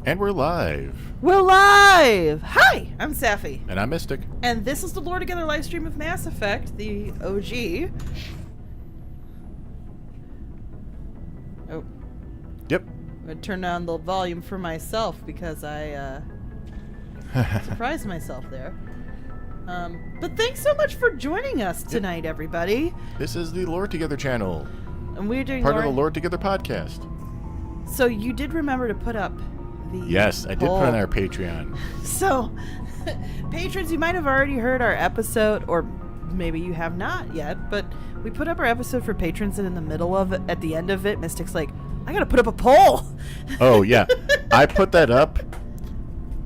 And we're live. We're live! Hi, I'm Sapphy. And I'm Mystic. And this is the Lore Together live stream of Mass Effect, the OG. Oh. Yep. I'm going to turn down the volume for myself because I surprised myself there. But thanks so much for joining us tonight, everybody. This is the Lore Together channel. And we're doing part of the Lore Together podcast. So you did remember to put up the Yes, I did put on our Patreon. So, patrons, you might have already heard our episode, or maybe you have not yet, but we put up our episode for patrons, and in the middle of it, at the end of it, Mystic's like, I gotta put up a poll. Oh, yeah. I put that up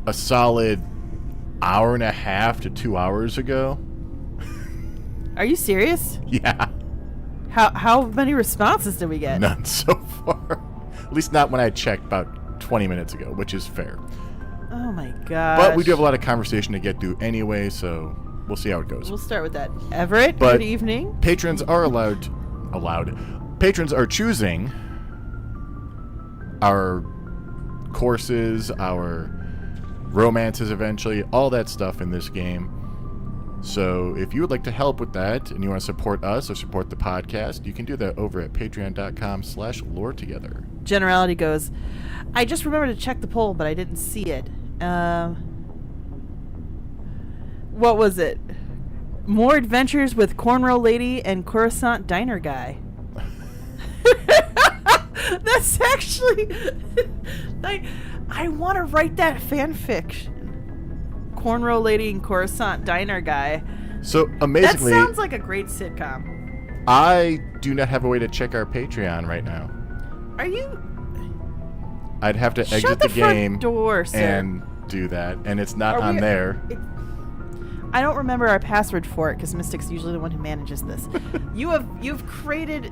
a solid hour and a half to 2 hours ago. Are you serious? Yeah. How many responses did we get? None so far. At least not when I checked about 20 minutes ago, which is fair. Oh my gosh. But we do have a lot of conversation to get through anyway, so we'll see how it goes. We'll start with that. Everett, but good evening. Patrons are allowed. Patrons are choosing our courses, our romances eventually, all that stuff in this game. So if you would like to help with that and you want to support us or support the podcast, you can do that over at patreon.com/loretogether. Generality goes, I just remembered to check the poll, but I didn't see it. What was it? More adventures with Cornrow Lady and Coruscant Diner Guy. That's actually... I want to write that fan fiction. Cornrow Lady and Coruscant Diner Guy. So, amazingly... That sounds like a great sitcom. I do not have a way to check our Patreon right now. Are you... I'd have to exit Shut the the game front door, sir. and do that, and it's not on there. I don't remember our password for it because Mystic's usually the one who manages this. You've created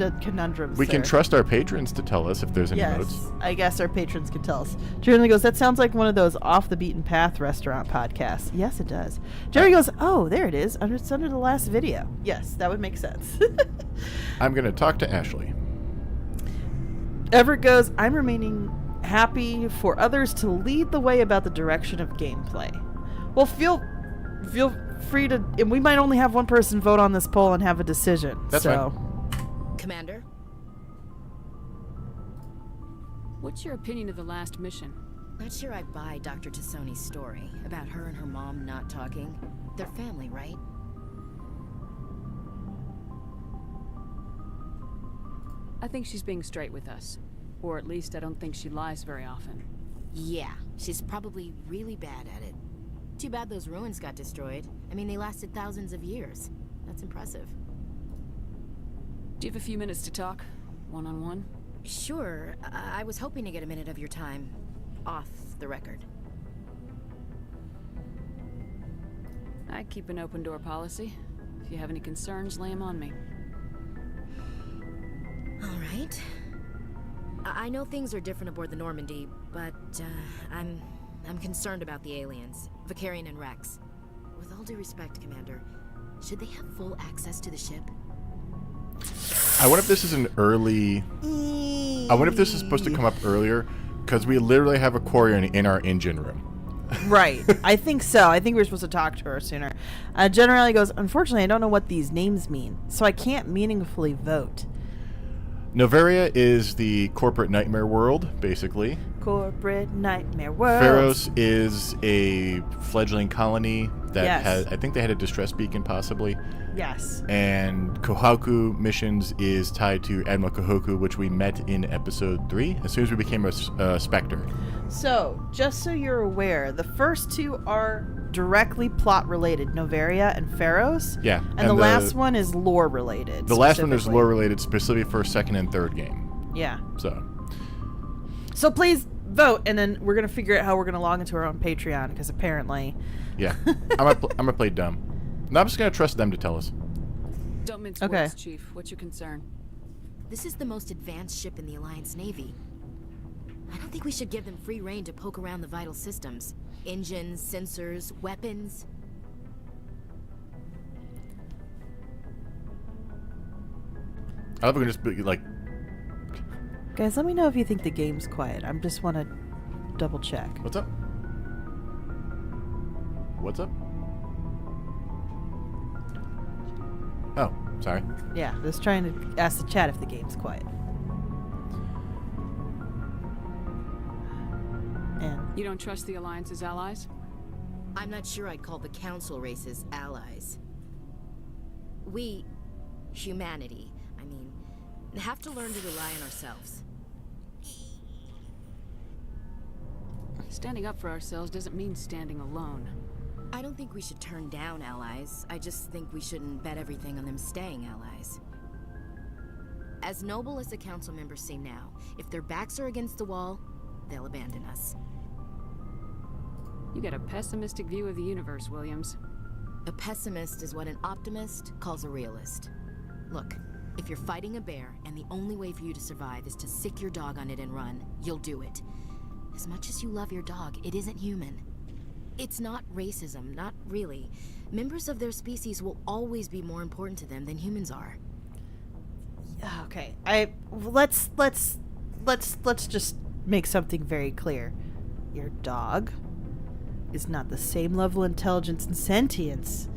a conundrum. We sir. can trust our patrons to tell us if there's any Yes, notes. I guess our patrons can tell us. Jeremy goes, that sounds like one of those off the beaten path restaurant podcasts. Yes, it does. Jeremy goes, oh, there it is. It's under the last video. Yes, that would make sense. I'm going to talk to Ashley. Everett goes, I'm remaining happy for others to lead the way about the direction of gameplay. Well, feel free to, and we might only have one person vote on this poll and have a decision. That's so. fine. Commander? What's your opinion of the last mission? Not sure I buy Dr. Tassoni's story about her and her mom not talking. They're family, right? I think she's being straight with us. Or at least I don't think she lies very often. Yeah, she's probably really bad at it. Too bad those ruins got destroyed. I mean, they lasted thousands of years. That's impressive. Do you have a few minutes to talk? One-on-one? Sure. I was hoping to get a minute of your time. Off the record. I keep an open door policy. If you have any concerns, lay them on me. All right. I know things are different aboard the Normandy, but I'm concerned about the aliens, Vicarian and Rex. With all due respect, Commander, should they have full access to the ship? I wonder if this is an early... I wonder if this is supposed to come up earlier, because we literally have a Quarian in our engine room. Right. I think so. I think we were supposed to talk to her sooner. Generally goes, unfortunately, I don't know what these names mean, so I can't meaningfully vote. Noveria is the corporate nightmare world, basically. Corporate nightmare world. Pharos is a fledgling colony that Yes. has... I think they had a distress beacon, possibly. Yes. And Kohaku missions is tied to Admiral Kohaku, which we met in episode 3, as soon as we became a Spectre. So, just so you're aware, the first two are directly plot related, Noveria and Pharos. Yeah. And the last one is lore related. The last one is specifically. lore related specifically for second and third game. Yeah. So please vote, and then we're going to figure out how we're going to log into our own Patreon, because apparently... yeah. I'm gonna play dumb. No, I'm just going to trust them to tell us. Don't mince Okay. words, Chief. What's your concern? This is the most advanced ship in the Alliance Navy. I don't think we should give them free rein to poke around the vital systems. Engines, sensors, weapons. I love it. Just be like, Guys, let me know if you think the game's quiet. I just want to double check. What's up? What's up? Oh, sorry. Yeah, just trying to ask the chat if the game's quiet. And You don't trust the Alliance's allies? I'm not sure I'd call the Council races allies. We, humanity, I mean, have to learn to rely on ourselves. Standing up for ourselves doesn't mean standing alone. I don't think we should turn down allies. I just think we shouldn't bet everything on them staying allies. As noble as the council members seem now, if their backs are against the wall, they'll abandon us. You get a pessimistic view of the universe, Williams. A pessimist is what an optimist calls a realist. Look, if you're fighting a bear and the only way for you to survive is to sick your dog on it and run, you'll do it. As much as you love your dog, it isn't human. It's not racism, not really. Members of their species will always be more important to them than humans are. okay, let's just make something very clear. Your dog is not the same level of intelligence and sentience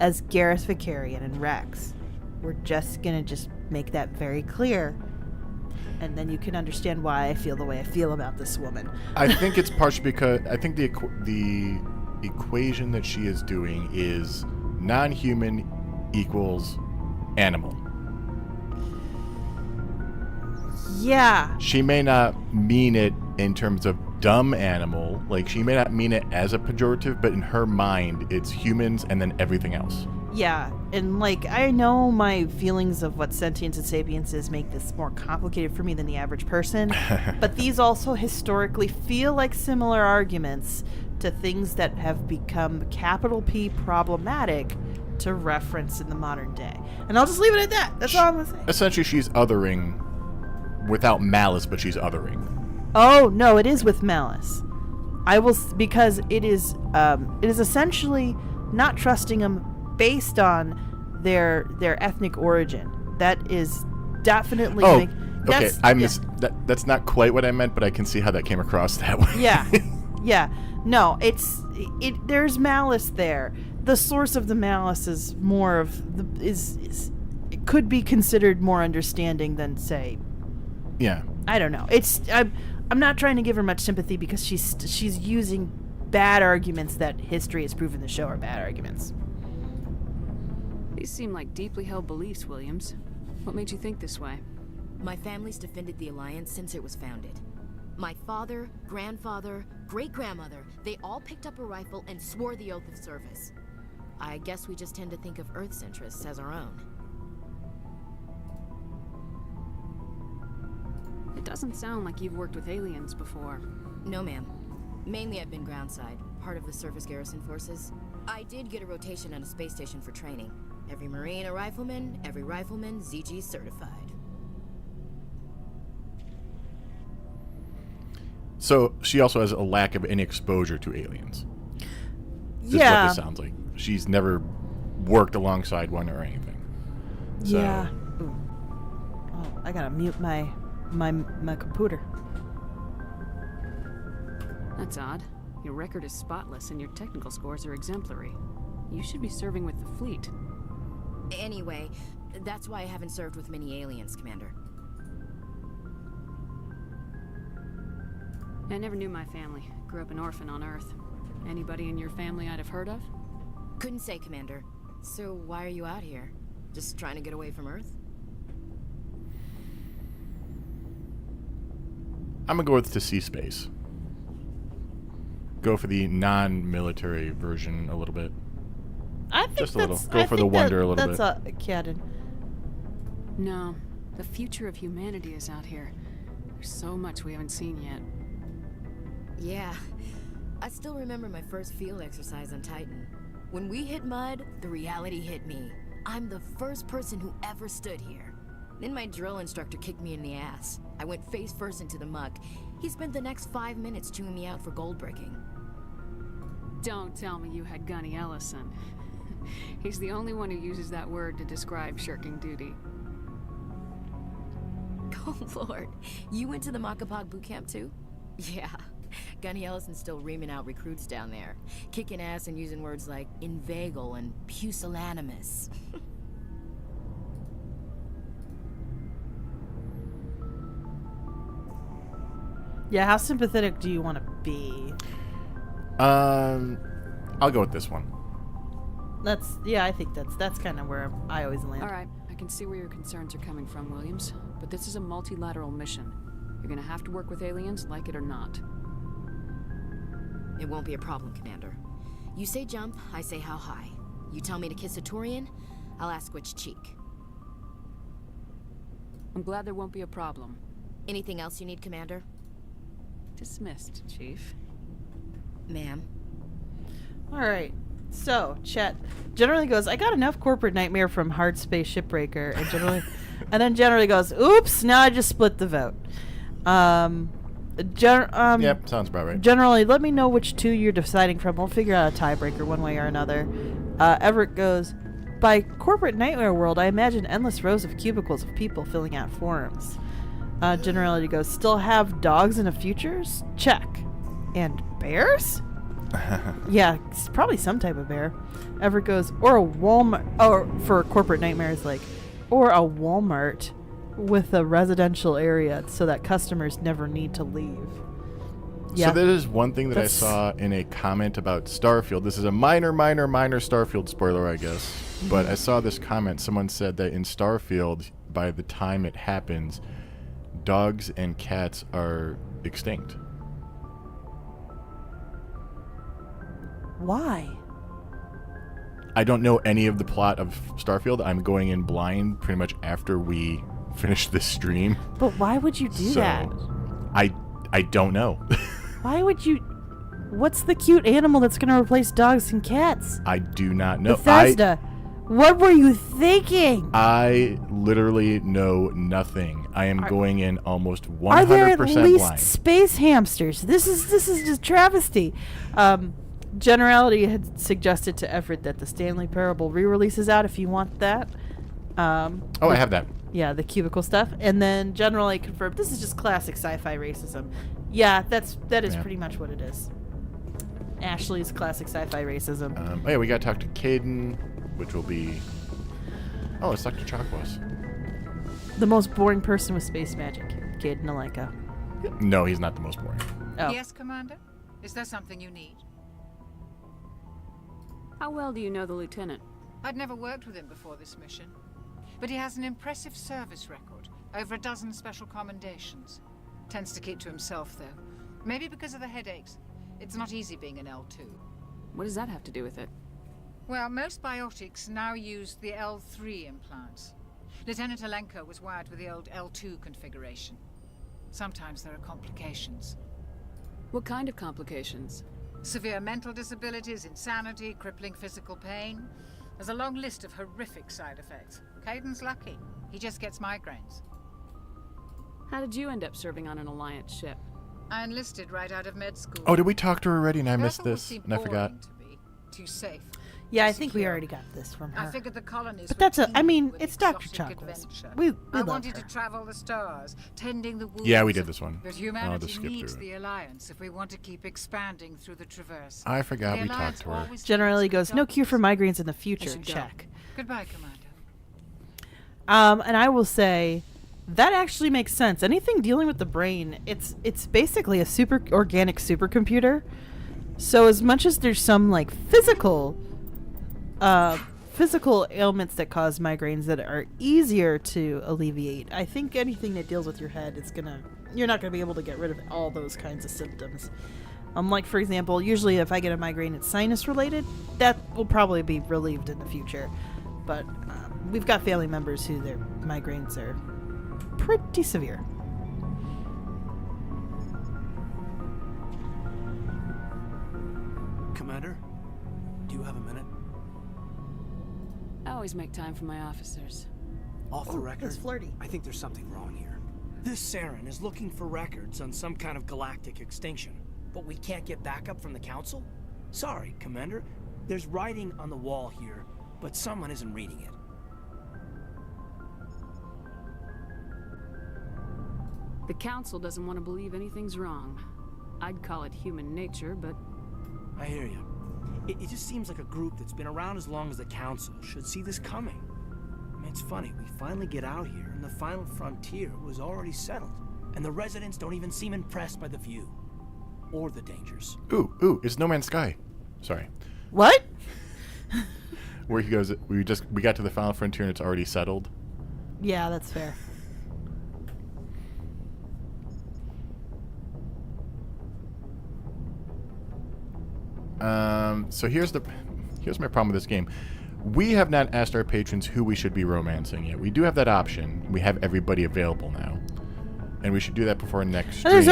as Gareth Vicarian and Rex. We're just gonna make that very clear, and then you can understand why I feel the way I feel about this woman. I think it's partially because I think the equation that she is doing is non-human equals animal. Yeah. She may not mean it in terms of dumb animal, like she may not mean it as a pejorative, but in her mind it's humans and then everything else. Yeah, and like I know my feelings of what sentience and sapience is make this more complicated for me than the average person, but these also historically feel like similar arguments to things that have become capital P problematic to reference in the modern day. And I'll just leave it at that. That's all I'm going to say. Essentially she's othering without malice, but she's othering. Oh, no, it is with malice. I will, because it is essentially not trusting them based on their ethnic origin. That is definitely. Okay. That's not quite what I meant, but I can see how that came across that way. Yeah. No, there's malice there. The source of the malice is more of it could be considered more understanding than, say. Yeah. I don't know. I'm not trying to give her much sympathy because she's using bad arguments that history has proven to show are bad arguments. These seem like deeply held beliefs, Williams. What made you think this way? My family's defended the Alliance since it was founded. My father, grandfather, great-grandmother, they all picked up a rifle and swore the oath of service. I guess we just tend to think of Earth's interests as our own. It doesn't sound like you've worked with aliens before. No, ma'am. Mainly I've been groundside, part of the surface garrison forces. I did get a rotation on a space station for training. Every Marine a rifleman, every rifleman ZG certified. So she also has a lack of any exposure to aliens. Is what this sounds like. She's never worked alongside one or anything. So. Yeah. Ooh. Oh, I gotta mute my computer. That's odd. Your record is spotless and your technical scores are exemplary. You should be serving with the fleet. Anyway, that's why I haven't served with many aliens, Commander. I never knew my family. Grew up an orphan on Earth. Anybody in your family I'd have heard of? Couldn't say, Commander. So why are you out here? Just trying to get away from Earth? I'm gonna go with to see space. Go for the non-military version a little bit. I think Just a little. Go for the wonder a little bit. That's a canon. No. The future of humanity is out here. There's so much we haven't seen yet. Yeah. I still remember my first field exercise on Titan. When we hit mud, the reality hit me. I'm the first person who ever stood here. Then my drill instructor kicked me in the ass. I went face first into the muck. He spent the next 5 minutes chewing me out for gold bricking. Don't tell me you had Gunny Ellison. He's the only one who uses that word to describe shirking duty. Oh, Lord. You went to the Makapog boot camp, too? Yeah. Gunny Ellison's still reaming out recruits down there. Kicking ass and using words like inveigle and pusillanimous. Yeah, how sympathetic do you want to be? I'll go with this one. I think that's kind of where I always land. All right, I can see where your concerns are coming from, Williams. But this is a multilateral mission. You're gonna have to work with aliens, like it or not. It won't be a problem, Commander. You say jump, I say how high. You tell me to kiss a Turian, I'll ask which cheek. I'm glad there won't be a problem. Anything else you need, Commander? Dismissed, Chief. Ma'am. All right. So, Chet generally goes, I got enough corporate nightmare from Hard Space Shipbreaker, and then generally goes, oops, now I just split the vote. Yep, sounds about right. Generally, let me know which two you're deciding from. We'll figure out a tiebreaker one way or another. Everett goes, by corporate nightmare world, I imagine endless rows of cubicles of people filling out forms. Generality goes, still have dogs in the futures? Check. And bears? Yeah, it's probably some type of bear. Everett goes, or a Walmart, or for corporate nightmares, like, or a Walmart with a residential area so that customers never need to leave. Yeah. So that is one thing that I saw in a comment about Starfield. This is a minor Starfield spoiler, I guess. But I saw this comment. Someone said that in Starfield, by the time it happens, dogs and cats are extinct. Why? I don't know any of the plot of Starfield. I'm going in blind pretty much after we finish this stream. But why would you do that? I don't know. Why would you... What's the cute animal that's going to replace dogs and cats? I do not know. Bethesda, what were you thinking? I literally know nothing. I am going in almost 100% Are there at least blind. space hamsters? This is just travesty. Generality had suggested to Everett that the Stanley Parable re-release is out if you want that. I have that. Yeah, the cubicle stuff. And then generally confirmed, this is just classic sci-fi racism. Yeah, that is pretty much what it is. Ashley's classic sci-fi racism. We got to talk to Caden, which will be... Oh, it's Dr. Chakwas. The most boring person with space magic, Caden Aleka. No, he's not the most boring. Oh. Yes, Commander? Is there something you need? How well do you know the lieutenant? I'd never worked with him before this mission. But he has an impressive service record. Over a dozen special commendations. Tends to keep to himself, though. Maybe because of the headaches. It's not easy being an L2. What does that have to do with it? Well, most biotics now use the L3 implants. Lieutenant Alenko was wired with the old L2 configuration. Sometimes there are complications. What kind of complications? Severe mental disabilities, insanity, crippling physical pain. There's a long list of horrific side effects. Caden's lucky. He just gets migraines. How did you end up serving on an Alliance ship? I enlisted right out of med school. Oh, did we talk to her already and I missed Earth would this? seem And I forgot. boring to me. Too safe. Yeah, I Too think we secure. already got this from her. I figured the colonies But would that's teem with it's Dr. exotic Chakwas. adventure. We I love wanted her. to travel the stars, tending the wounds. Yeah, we did this one. But I'll just humanity skip needs through it. the Alliance if we want to keep expanding through the Traverse. I forgot The we Alliance talked to her. always Generally thinks goes, good no cure for doctors. migraines in the future. should go. Check. Goodbye, Commander. And I will say that actually makes sense. Anything dealing with the brain, it's basically a super organic supercomputer. So as much as there's some like physical ailments that cause migraines that are easier to alleviate, I think anything that deals with your head you're not gonna be able to get rid of all those kinds of symptoms. Like for example, usually if I get a migraine, it's sinus related. That will probably be relieved in the future. But we've got family members who their migraines are pretty severe. Commander, do you have a minute? I always make time for my officers. Off the record, that's flirty. I think there's something wrong here. This Saren is looking for records on some kind of galactic extinction, but we can't get backup from the Council? Sorry, Commander. There's writing on the wall here, but someone isn't reading it. The Council doesn't want to believe anything's wrong. I'd call it human nature, but I hear you. It just seems like a group that's been around as long as the council should see this coming. I mean, it's funny, we finally get out here, and the final frontier was already settled. And the residents don't even seem impressed by the view. Or the dangers. Ooh, it's No Man's Sky. Sorry. What? Where he goes, we got to the final frontier and it's already settled. Yeah, that's fair. So here's my problem with this game. We have not asked our patrons who we should be romancing yet. We do have that option. We have everybody available now. And we should do that before next stream.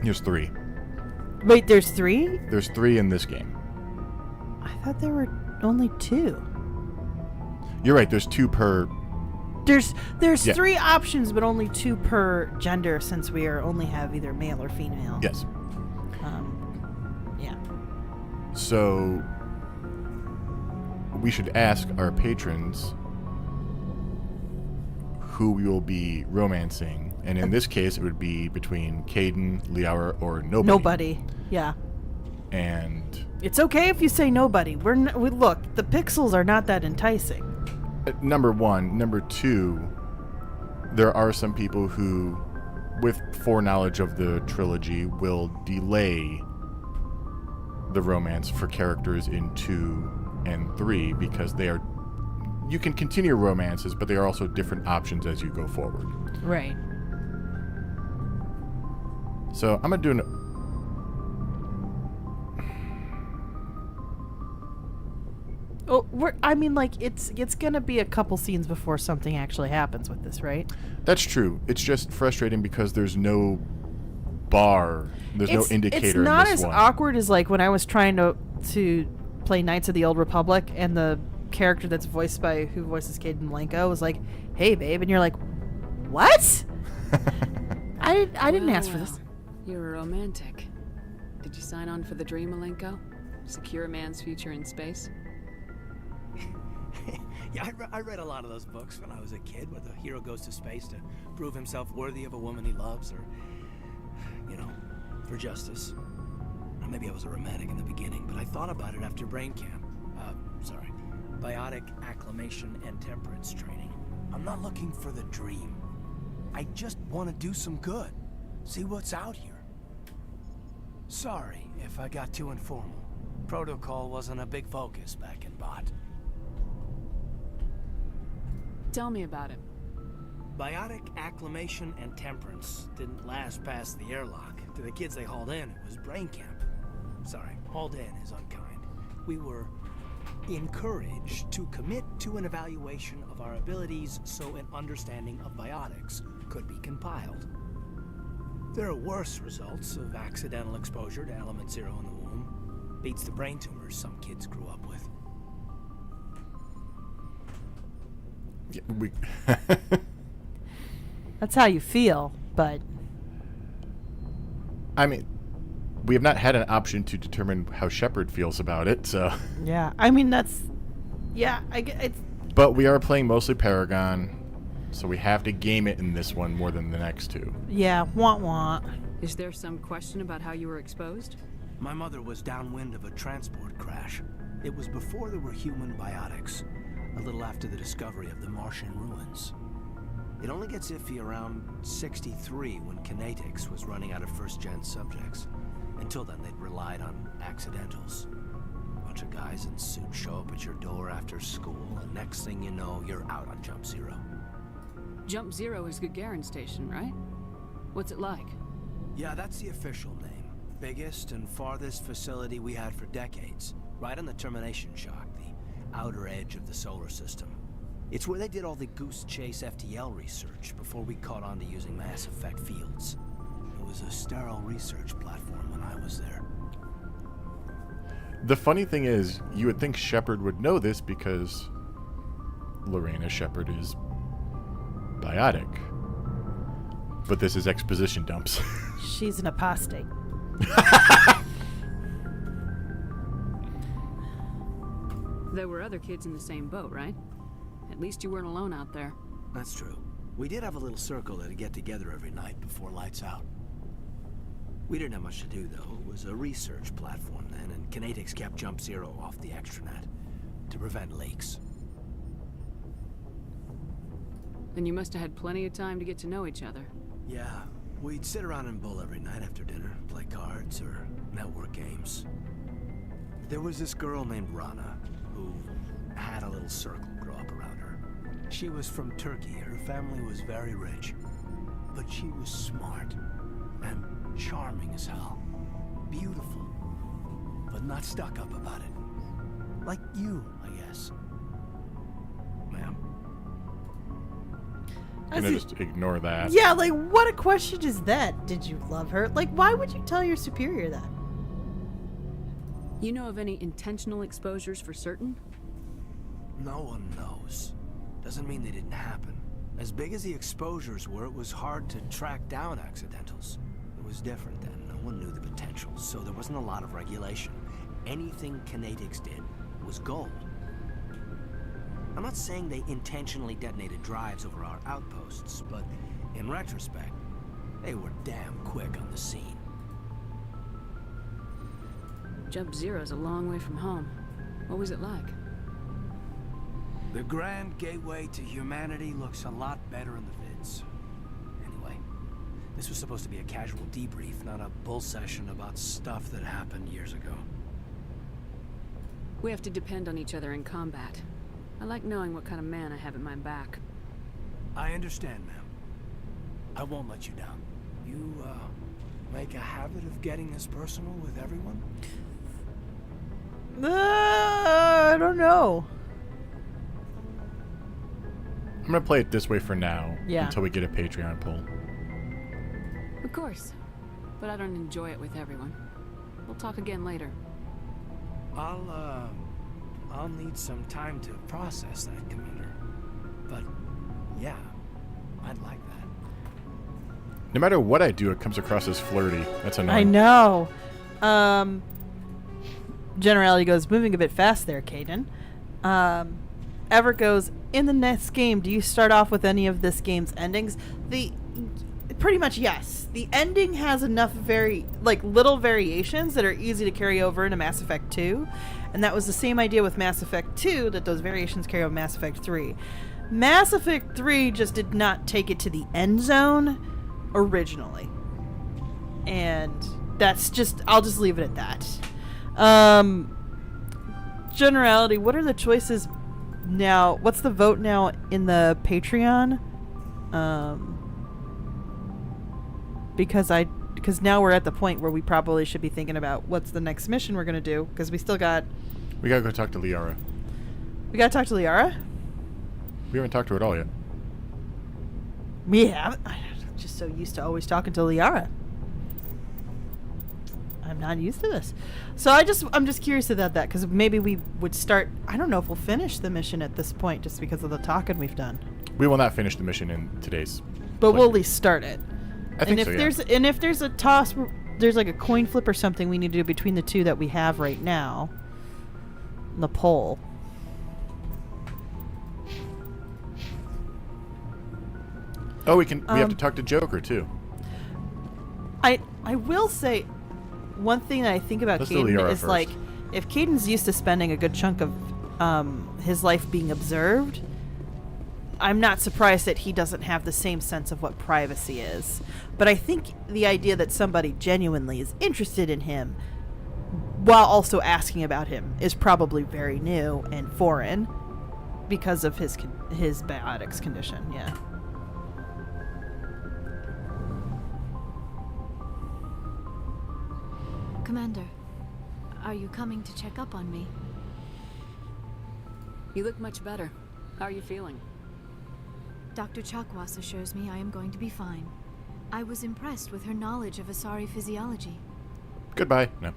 There's 3. Wait, there's 3? There's 3 in this game. I thought there were only 2. You're right, there's 2 per... There's Yeah. 3 options, but only 2 per gender, since we only have either male or female. Yes. Yeah. So we should ask our patrons who we will be romancing, and in this case it would be between Caden, Liara, or nobody. Nobody. Yeah. And It's okay if you say nobody. We look, the pixels are not that enticing. number 1. Number 2, there are some people who, with foreknowledge of the trilogy, will delay the romance for characters in 2 and 3 because you can continue romances, but they are also different options as you go forward. Right. So I'm gonna do an... Oh, it's gonna be a couple scenes before something actually happens with this, right? That's true. It's just frustrating because there's no bar, there's no indicator It's not in this as one. awkward as like when I was trying to play Knights of the Old Republic, and the character that's voiced by who voices Caden Blanco was like, "Hey, babe," and you're like, "What?" I didn't ask for this. You're a romantic. Did you sign on for the dream, Malenko? Secure a man's future in space? Yeah, I read a lot of those books when I was a kid, where the hero goes to space to prove himself worthy of a woman he loves, or, for justice. Or maybe I was a romantic in the beginning, but I thought about it after brain camp. Biotic acclimation and temperance training. I'm not looking for the dream. I just want to do some good. See what's out here. Sorry if I got too informal. Protocol wasn't a big focus back in Bot. Tell me about it. Biotic acclimation and temperance didn't last past the airlock. To the kids they hauled in, it was brain camp. Sorry, hauled in is unkind. We were encouraged to commit to an evaluation of our abilities so an understanding of biotics could be compiled. There are worse results of accidental exposure to element 0 in the womb. Beats the brain tumors some kids grew up with. Yeah, That's how you feel, but I mean, we have not had an option to determine how Shepard feels about it, so... yeah, I mean it's. But we are playing mostly Paragon, so we have to game it in this one more than the next 2. Yeah, want. Is there some question about how you were exposed? My mother was downwind of a transport crash. It was before there were human biotics, a little after the discovery of the Martian ruins. It only gets iffy around 63 when Kinetics was running out of first-gen subjects. Until then, they'd relied on accidentals. A bunch of guys in suits show up at your door after school, and next thing you know, you're out on Jump Zero. Jump Zero is Gagarin Station, right? What's it like? Yeah, that's the official name. Biggest and farthest facility we had for decades. Right on the termination shock, the outer edge of the solar system. It's where they did all the Goose Chase FTL research before we caught on to using mass effect fields. It was a sterile research platform when I was there. The funny thing is, you would think Shepard would know this because Lorena Shepard is biotic. But this is exposition dumps. She's an apostate. There were other kids in the same boat, right? At least you weren't alone out there. That's true. We did have a little circle that'd get together every night before lights out. We didn't have much to do, though. It was a research platform then, and Kinetics kept Jump Zero off the extranet to prevent leaks. Then you must have had plenty of time to get to know each other. Yeah, we'd sit around and bull every night after dinner, play cards or network games. There was this girl named Rana, who had a little circle grow up around her. She was from Turkey. Her family was very rich. But she was smart and charming as hell. Beautiful, but not stuck up about it. Like you, I guess. Ma'am. I'm gonna just ignore that. Yeah, like, what a question is that? Did you love her? Like, why would you tell your superior that? You know of any intentional exposures for certain? No one knows. Doesn't mean they didn't happen. As big as the exposures were, it was hard to track down accidentals. It was different then. No one knew the potential, so there wasn't a lot of regulation. Anything Kinetics did was gold. I'm not saying they intentionally detonated drives over our outposts, but in retrospect, they were damn quick on the scene. Jump Zero's a long way from home. What was it like? The grand gateway to humanity looks a lot better in the vids. Anyway, this was supposed to be a casual debrief, not a bull session about stuff that happened years ago. We have to depend on each other in combat. I like knowing what kind of man I have at my back. I understand, ma'am. I won't let you down. You, make a habit of getting this personal with everyone? I don't know. I'm gonna play it this way for now. Yeah. Until we get a Patreon poll. Of course. But I don't enjoy it with everyone. We'll talk again later. I'll need some time to process that, Commander. But, yeah, I'd like that. No matter what I do, it comes across as flirty. That's annoying. I know. Generality goes, moving a bit fast there, Caden. Ever goes, in the next game, do you start off with any of this game's endings? Pretty much yes. The ending has enough little variations that are easy to carry over into Mass Effect 2. And that was the same idea with Mass Effect 2, that those variations carry over Mass Effect 3. Mass Effect 3 just did not take it to the end zone originally. And that's just, I'll just leave it at that. Generality, what are the choices now? What's the vote now in the Patreon? Because now we're at the point where we probably should be thinking about what's the next mission we're going to do, because we gotta go talk to Liara. We gotta talk to Liara? We haven't talked to her at all yet. We haven't. I'm just so used to always talking to Liara. I'm not used to this. So I'm just curious about that, because maybe we would start. I don't know if we'll finish the mission at this point just because of the talking we've done. We will not finish the mission in today's. But we'll at least start it. I think so, yeah. If there's a toss, there's like a coin flip or something we need to do between the two that we have right now. The poll. Oh, we have to talk to Joker too. I will say one thing that I think about Caden is first. If Caden's used to spending a good chunk of his life being observed, I'm not surprised that he doesn't have the same sense of what privacy is. But I think the idea that somebody genuinely is interested in him while also asking about him is probably very new and foreign because of his biotics condition. Yeah. Commander, are you coming to check up on me? You look much better. How are you feeling? Dr. Chakwas assures me I am going to be fine. I was impressed with her knowledge of Asari physiology. Goodbye. No.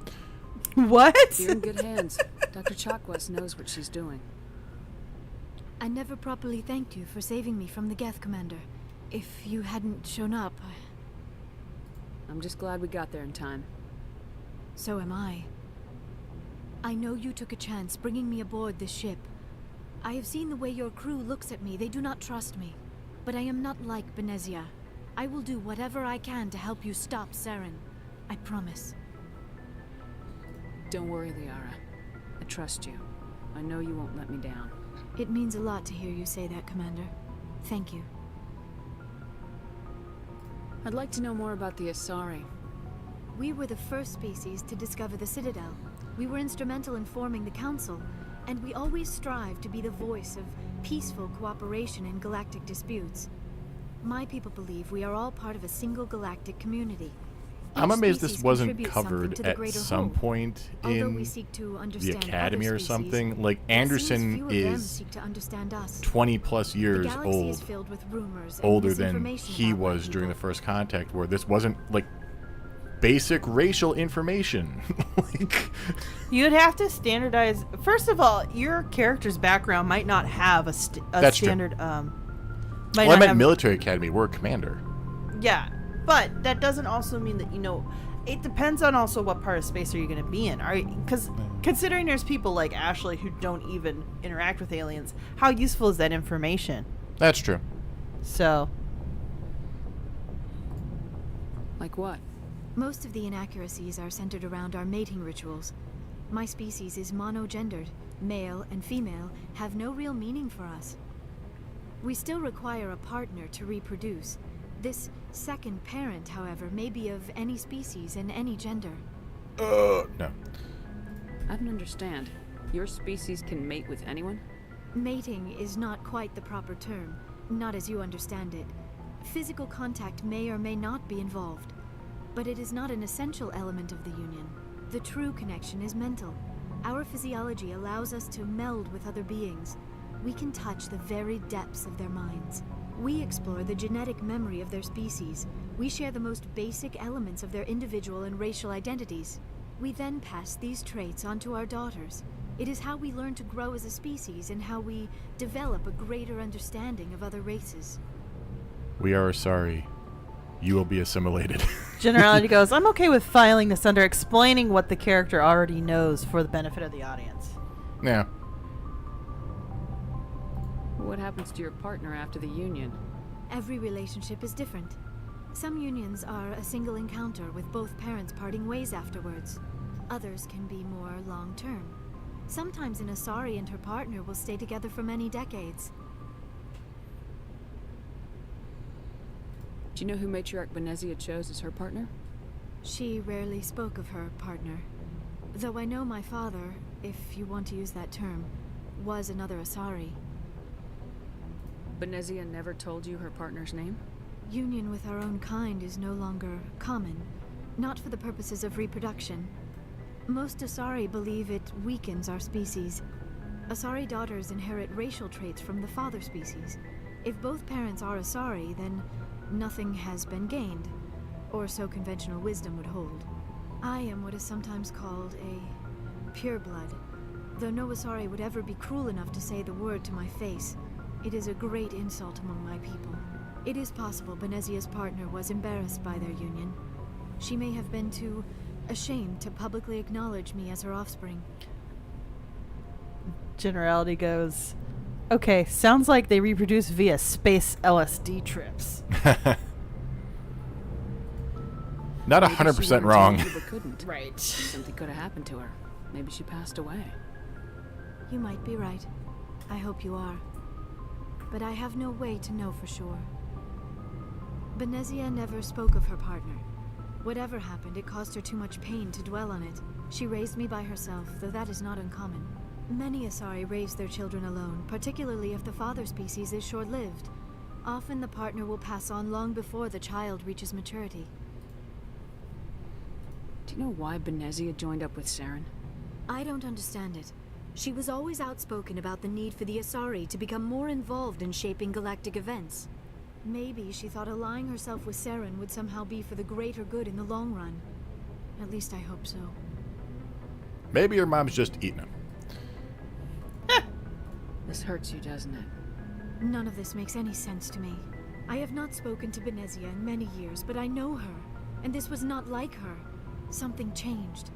What? You're in good hands. Dr. Chakwas knows what she's doing. I never properly thanked you for saving me from the Geth, Commander. If you hadn't shown up, I'm just glad we got there in time. So am I. I know you took a chance bringing me aboard this ship. I have seen the way your crew looks at me. They do not trust me. But I am not like Benezia. I will do whatever I can to help you stop Saren. I promise. Don't worry, Liara. I trust you. I know you won't let me down. It means a lot to hear you say that, Commander. Thank you. I'd like to know more about the Asari. We were the first species to discover the Citadel. We were instrumental in forming the Council, and we always strive to be the voice of peaceful cooperation in galactic disputes. My people believe we are all part of a single galactic community. I'm Each amazed this species wasn't contributes something covered to the at greater some whole. point Although in we seek to the understand Academy other or species, something. Like, it seems Anderson few of them is seek to understand us. 20 plus The years galaxy is old, filled with rumors and older than misinformation he about my was during the people. first contact, where this wasn't like basic racial information. Like, You'd have to standardize. First of all, your character's background might not have a That's true. standard. Might well, I not meant have, military academy. We're a commander. Yeah, but that doesn't also mean that It depends on also what part of space are you going to be in. Because considering there's people like Ashley who don't even interact with aliens, how useful is that information? That's true. So, Like what? Most of the inaccuracies are centered around our mating rituals. My species is monogendered. Male and female have no real meaning for us. We still require a partner to reproduce. This second parent, however, may be of any species and any gender. No. I don't understand. Your species can mate with anyone? Mating is not quite the proper term, not as you understand it. Physical contact may or may not be involved, but it is not an essential element of the union. The true connection is mental. Our physiology allows us to meld with other beings. We can touch the very depths of their minds. We explore the genetic memory of their species. We share the most basic elements of their individual and racial identities. We then pass these traits on to our daughters. It is how we learn to grow as a species and how we develop a greater understanding of other races. We are sorry. You will be assimilated. Generality goes, I'm okay with filing this under explaining what the character already knows for the benefit of the audience. Yeah. What happens to your partner after the union? Every relationship is different. Some unions are a single encounter with both parents parting ways afterwards. Others can be more long-term. Sometimes an Asari and her partner will stay together for many decades. Do you know who Matriarch Benezia chose as her partner? She rarely spoke of her partner. Though I know my father, if you want to use that term, was another Asari. Benezia never told you her partner's name? Union with our own kind is no longer common, not for the purposes of reproduction. Most Asari believe it weakens our species. Asari daughters inherit racial traits from the father species. If both parents are Asari, then nothing has been gained, or so conventional wisdom would hold. I am what is sometimes called a pureblood, though no Asari would ever be cruel enough to say the word to my face. It is a great insult among my people. It is possible Benezia's partner was embarrassed by their union. She may have been too ashamed to publicly acknowledge me as her offspring. Generality goes, okay, sounds like they reproduce via space LSD trips. Not Maybe she 100% wanted to wrong. leave, but couldn't. Right. Something could have happened to her. Maybe she passed away. You might be right. I hope you are. But I have no way to know for sure. Benezia never spoke of her partner. Whatever happened, it caused her too much pain to dwell on it. She raised me by herself, though that is not uncommon. Many Asari raise their children alone, particularly if the father species is short-lived. Often the partner will pass on long before the child reaches maturity. Do you know why Benezia joined up with Saren? I don't understand it. She was always outspoken about the need for the Asari to become more involved in shaping galactic events. Maybe she thought allying herself with Saren would somehow be for the greater good in the long run. At least I hope so. Maybe your mom's just eating them. This hurts you, doesn't it? None of this makes any sense to me. I have not spoken to Benezia in many years, but I know her, and this was not like her. Something changed.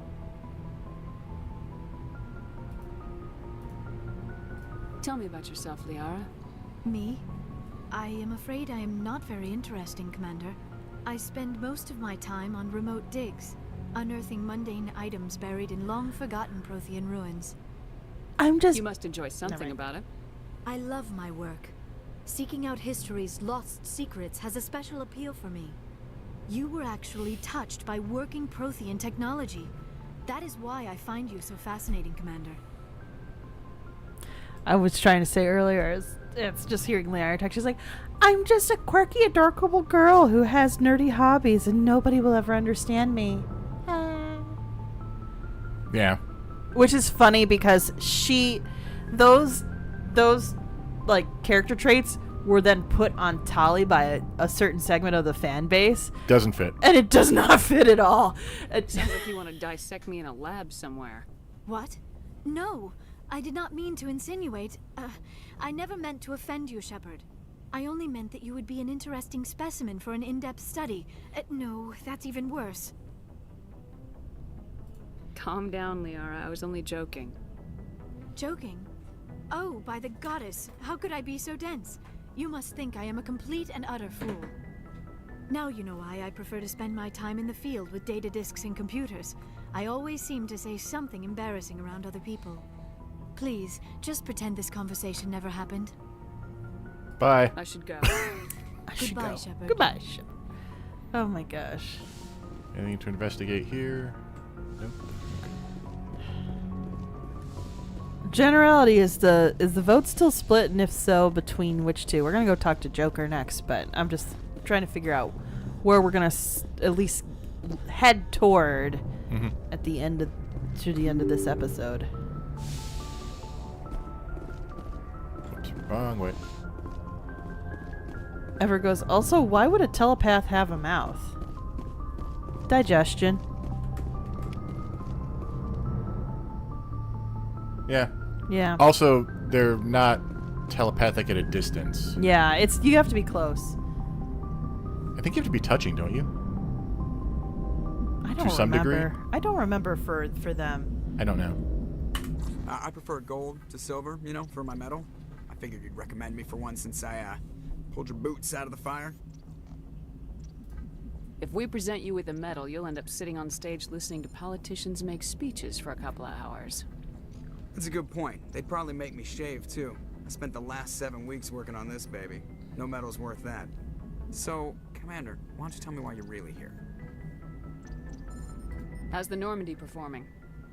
Tell me about yourself, Liara. Me? I am afraid I am not very interesting, Commander. I spend most of my time on remote digs, unearthing mundane items buried in long-forgotten Prothean ruins. I'm just... You must enjoy something about it. I love my work. Seeking out history's lost secrets has a special appeal for me. You were actually touched by working Prothean technology. That is why I find you so fascinating, Commander. I was trying to say earlier, it's just hearing Liara talk. She's like, I'm just a quirky, adorable girl who has nerdy hobbies and nobody will ever understand me. Yeah. Which is funny because those like character traits were then put on Tali by a certain segment of the fan base. Doesn't fit. And it does not fit at all. It sounds like you want to dissect me in a lab somewhere. What? No, I did not mean to insinuate. I never meant to offend you, Shepard. I only meant that you would be an interesting specimen for an in-depth study. No, that's even worse. Calm down, Liara. I was only joking. Joking? Oh, by the goddess, how could I be so dense? You must think I am a complete and utter fool. Now you know why I prefer to spend my time in the field with data disks and computers. I always seem to say something embarrassing around other people. Please, just pretend this conversation never happened. Bye. I should go. Goodbye, Shepard. Goodbye, Shepard. Oh my gosh. Anything to investigate here? Nope. Generality, is the vote still split, and if so, between which two? We're gonna go talk to Joker next, but I'm just trying to figure out where we're gonna at least head toward at the end of this episode. Oops, wrong way. Ever goes, also, why would a telepath have a mouth? Digestion. Yeah. Yeah. Also, they're not telepathic at a distance. Yeah, you have to be close. I think you have to be touching, don't you? I don't To some remember. degree? I don't remember for them. I don't know. I prefer gold to silver, you know, for my medal. I figured you'd recommend me for one since I pulled your boots out of the fire. If we present you with a medal, you'll end up sitting on stage listening to politicians make speeches for a couple of hours. That's a good point. They'd probably make me shave, too. I spent the last 7 weeks working on this baby. No medal's worth that. So, Commander, why don't you tell me why you're really here? How's the Normandy performing?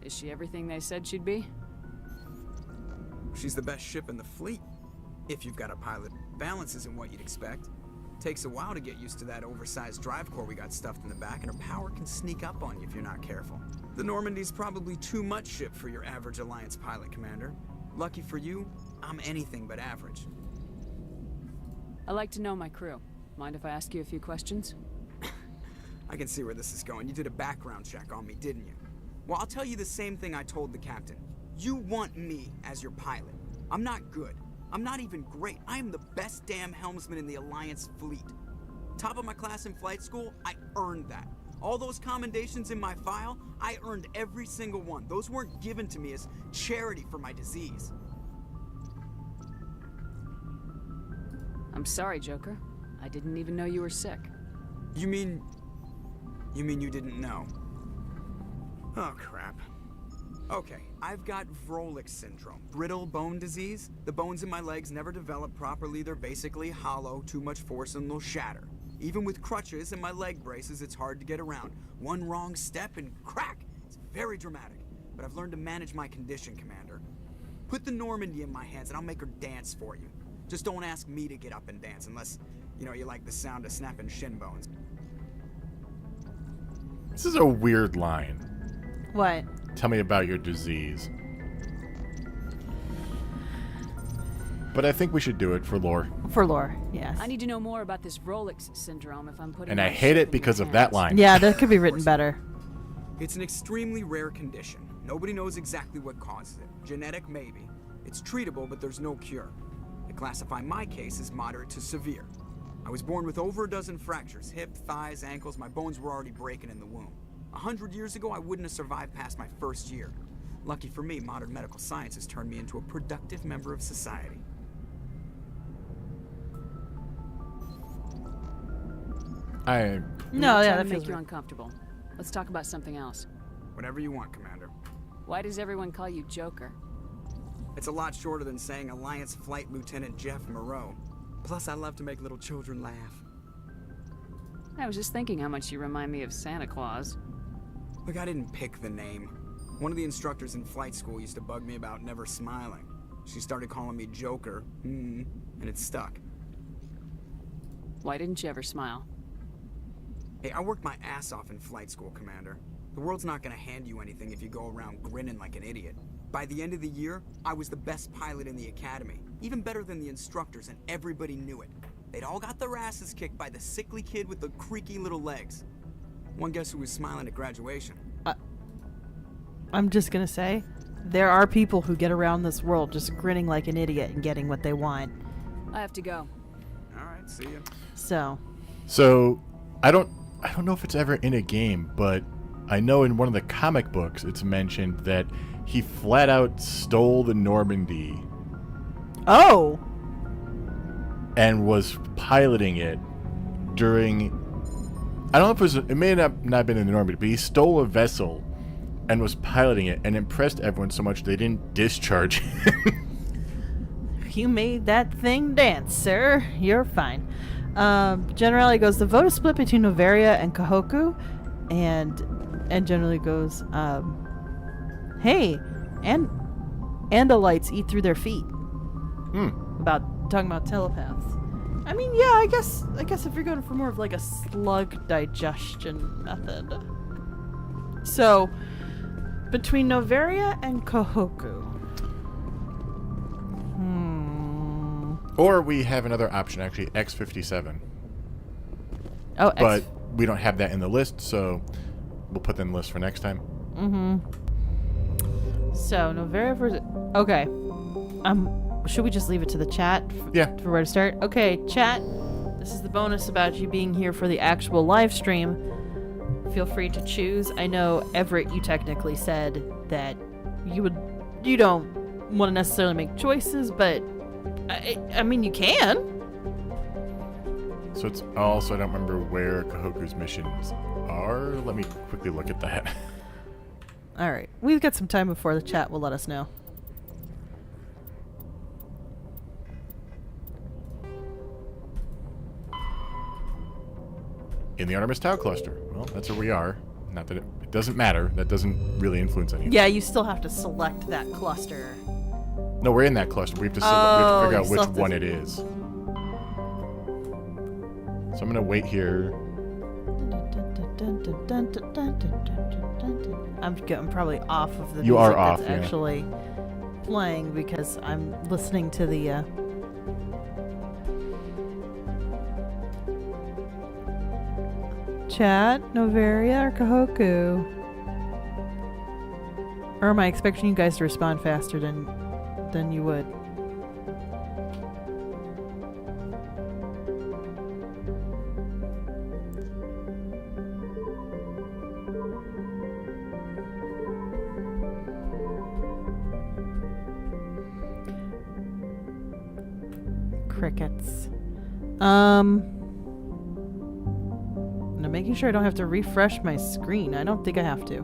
Is she everything they said she'd be? She's the best ship in the fleet. If you've got a pilot. Balance isn't what you'd expect. Takes a while to get used to that oversized drive core we got stuffed in the back, and her power can sneak up on you if you're not careful. The Normandy's probably too much ship for your average Alliance pilot, Commander. Lucky for you, I'm anything but average. I like to know my crew. Mind if I ask you a few questions? I can see where this is going. You did a background check on me, didn't you? Well, I'll tell you the same thing I told the captain. You want me as your pilot. I'm not good. I'm not even great. I am the best damn helmsman in the Alliance fleet. Top of my class in flight school, I earned that. All those commendations in my file, I earned every single one. Those weren't given to me as charity for my disease. I'm sorry, Joker. I didn't even know you were sick. You mean you didn't know? Oh, crap. Okay, I've got Vrolik syndrome, brittle bone disease. The bones in my legs never develop properly. They're basically hollow, too much force and they'll shatter. Even with crutches and my leg braces, it's hard to get around. One wrong step and crack! It's very dramatic, but I've learned to manage my condition, Commander. Put the Normandy in my hands and I'll make her dance for you. Just don't ask me to get up and dance unless, you like the sound of snapping shin bones. This is a weird line. What? Tell me about your disease. But I think we should do it for lore. For lore, yes. I need to know more about this Rolex syndrome if I'm putting. And I my hate ship it in because your of that hands. line. Yeah, that could be written better. It's an extremely rare condition. Nobody knows exactly what causes it. Genetic, maybe. It's treatable, but there's no cure. They classify my case as moderate to severe. I was born with over a dozen fractures. Hip, thighs, ankles. My bones were already breaking in the womb. 100 years ago, I wouldn't have survived past my first year. Lucky for me, modern medical science has turned me into a productive member of society. I No, yeah, to that make feels you right. uncomfortable. Let's talk about something else. Whatever you want, Commander. Why does everyone call you Joker? It's a lot shorter than saying Alliance Flight Lieutenant Jeff Moreau. Plus, I love to make little children laugh. I was just thinking how much you remind me of Santa Claus. Look, I didn't pick the name. One of the instructors in flight school used to bug me about never smiling. She started calling me Joker, and it stuck. Why didn't you ever smile? Hey, I worked my ass off in flight school, Commander. The world's not gonna hand you anything if you go around grinning like an idiot. By the end of the year, I was the best pilot in the academy. Even better than the instructors, and everybody knew it. They'd all got their asses kicked by the sickly kid with the creaky little legs. One guess who was smiling at graduation? I'm just gonna say, there are people who get around this world just grinning like an idiot and getting what they want. I have to go. Alright, see ya. So I don't know if it's ever in a game, but I know in one of the comic books it's mentioned that he flat out stole the Normandy Oh! and was piloting it during, I don't know if it may not have been in the Normandy, but he stole a vessel and was piloting it and impressed everyone so much they didn't discharge him. You made that thing dance, sir. You're fine. Generally goes, the vote is split between Noveria and Kahoku, and generally goes, hey, and Andalites eat through their feet. Talking about telepaths. I mean, yeah, I guess if you're going for more of like a slug digestion method. So, between Noveria and Kahoku. Or we have another option, actually, X-57. Oh, but we don't have that in the list, so we'll put that in the list for next time. So, Noveria versus... Okay. Should we just leave it to the chat? Yeah. For where to start? Okay, chat. This is the bonus about you being here for the actual live stream. Feel free to choose. I know, Everett, you technically said that you don't want to necessarily make choices, but I mean, you can. So it's also, I don't remember where Kahoku's missions are. Let me quickly look at that. All right. We've got some time before the chat will let us know. In the Artemis Tau cluster. Well, that's where we are. Not that it doesn't matter. That doesn't really influence anything. Yeah, you still have to select that cluster. No, we're in that cluster. We have to, we have to figure out which one it is. So I'm going to wait here. I'm probably off of the You music are off, that's yeah. actually playing because I'm listening to the chat, Noveria, or Kahoku? Or am I expecting you guys to respond faster than you would? Crickets. I'm making sure I don't have to refresh my screen. I don't think I have to.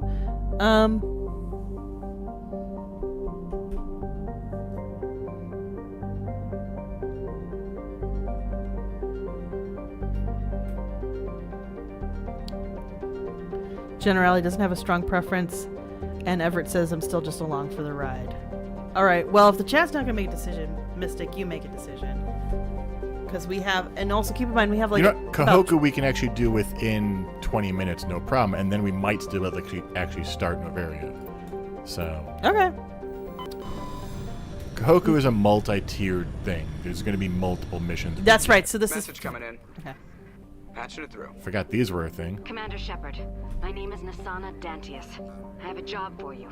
Generali doesn't have a strong preference, and Everett says I'm still just along for the ride. All right, well, if the chat's not going to make a decision, Mystic, you make a decision. Because we have, and also keep in mind, we have like... Kahoku we can actually do within 20 minutes, no problem, and then we might still actually start Noveria. So... Okay. Kahoku is a multi-tiered thing. There's going to be multiple missions. That's right, so this Message coming in. Okay. Patching it through. Forgot these were a thing. Commander Shepard, my name is Nasana Dantius. I have a job for you.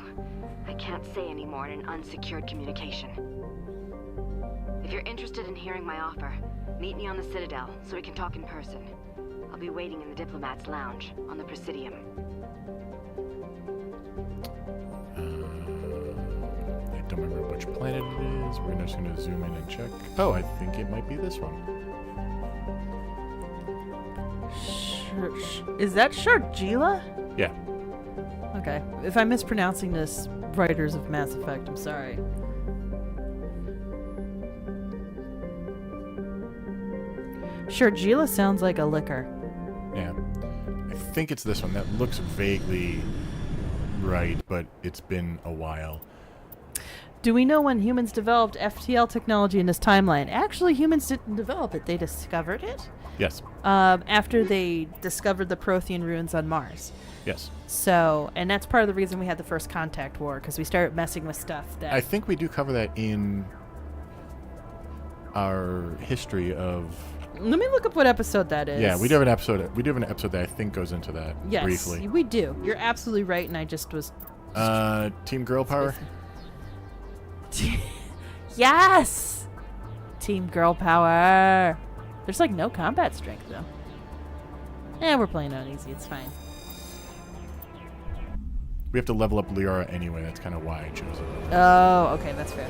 I can't say any more in an unsecured communication. If you're interested in hearing my offer, meet me on the Citadel so we can talk in person. I'll be waiting in the Diplomat's Lounge on the Presidium. I don't remember which planet it is. We're just going to zoom in and check. Oh, I think it might be this one. Is that Shargila? Yeah. Okay. If I'm mispronouncing this, writers of Mass Effect, I'm sorry. Shargila sounds like a liquor. Yeah. I think it's this one. That looks vaguely right, but it's been a while. Do we know when humans developed FTL technology in this timeline? Actually, humans didn't develop it. They discovered it. Yes. After they discovered the Prothean ruins on Mars. Yes. So, and that's part of the reason we had the first contact war, because we started messing with stuff that... I think we do cover that in our history of... Let me look up what episode that is. Yeah, we do have an episode. We do have an episode that I think goes into that briefly. Yes, we do. You're absolutely right, and I just was... Team Girl Power? Yes! Team Girl Power. There's like no combat strength, though. We're playing on easy. It's fine. We have to level up Liara anyway. That's kind of why I chose it. Oh, okay. That's fair.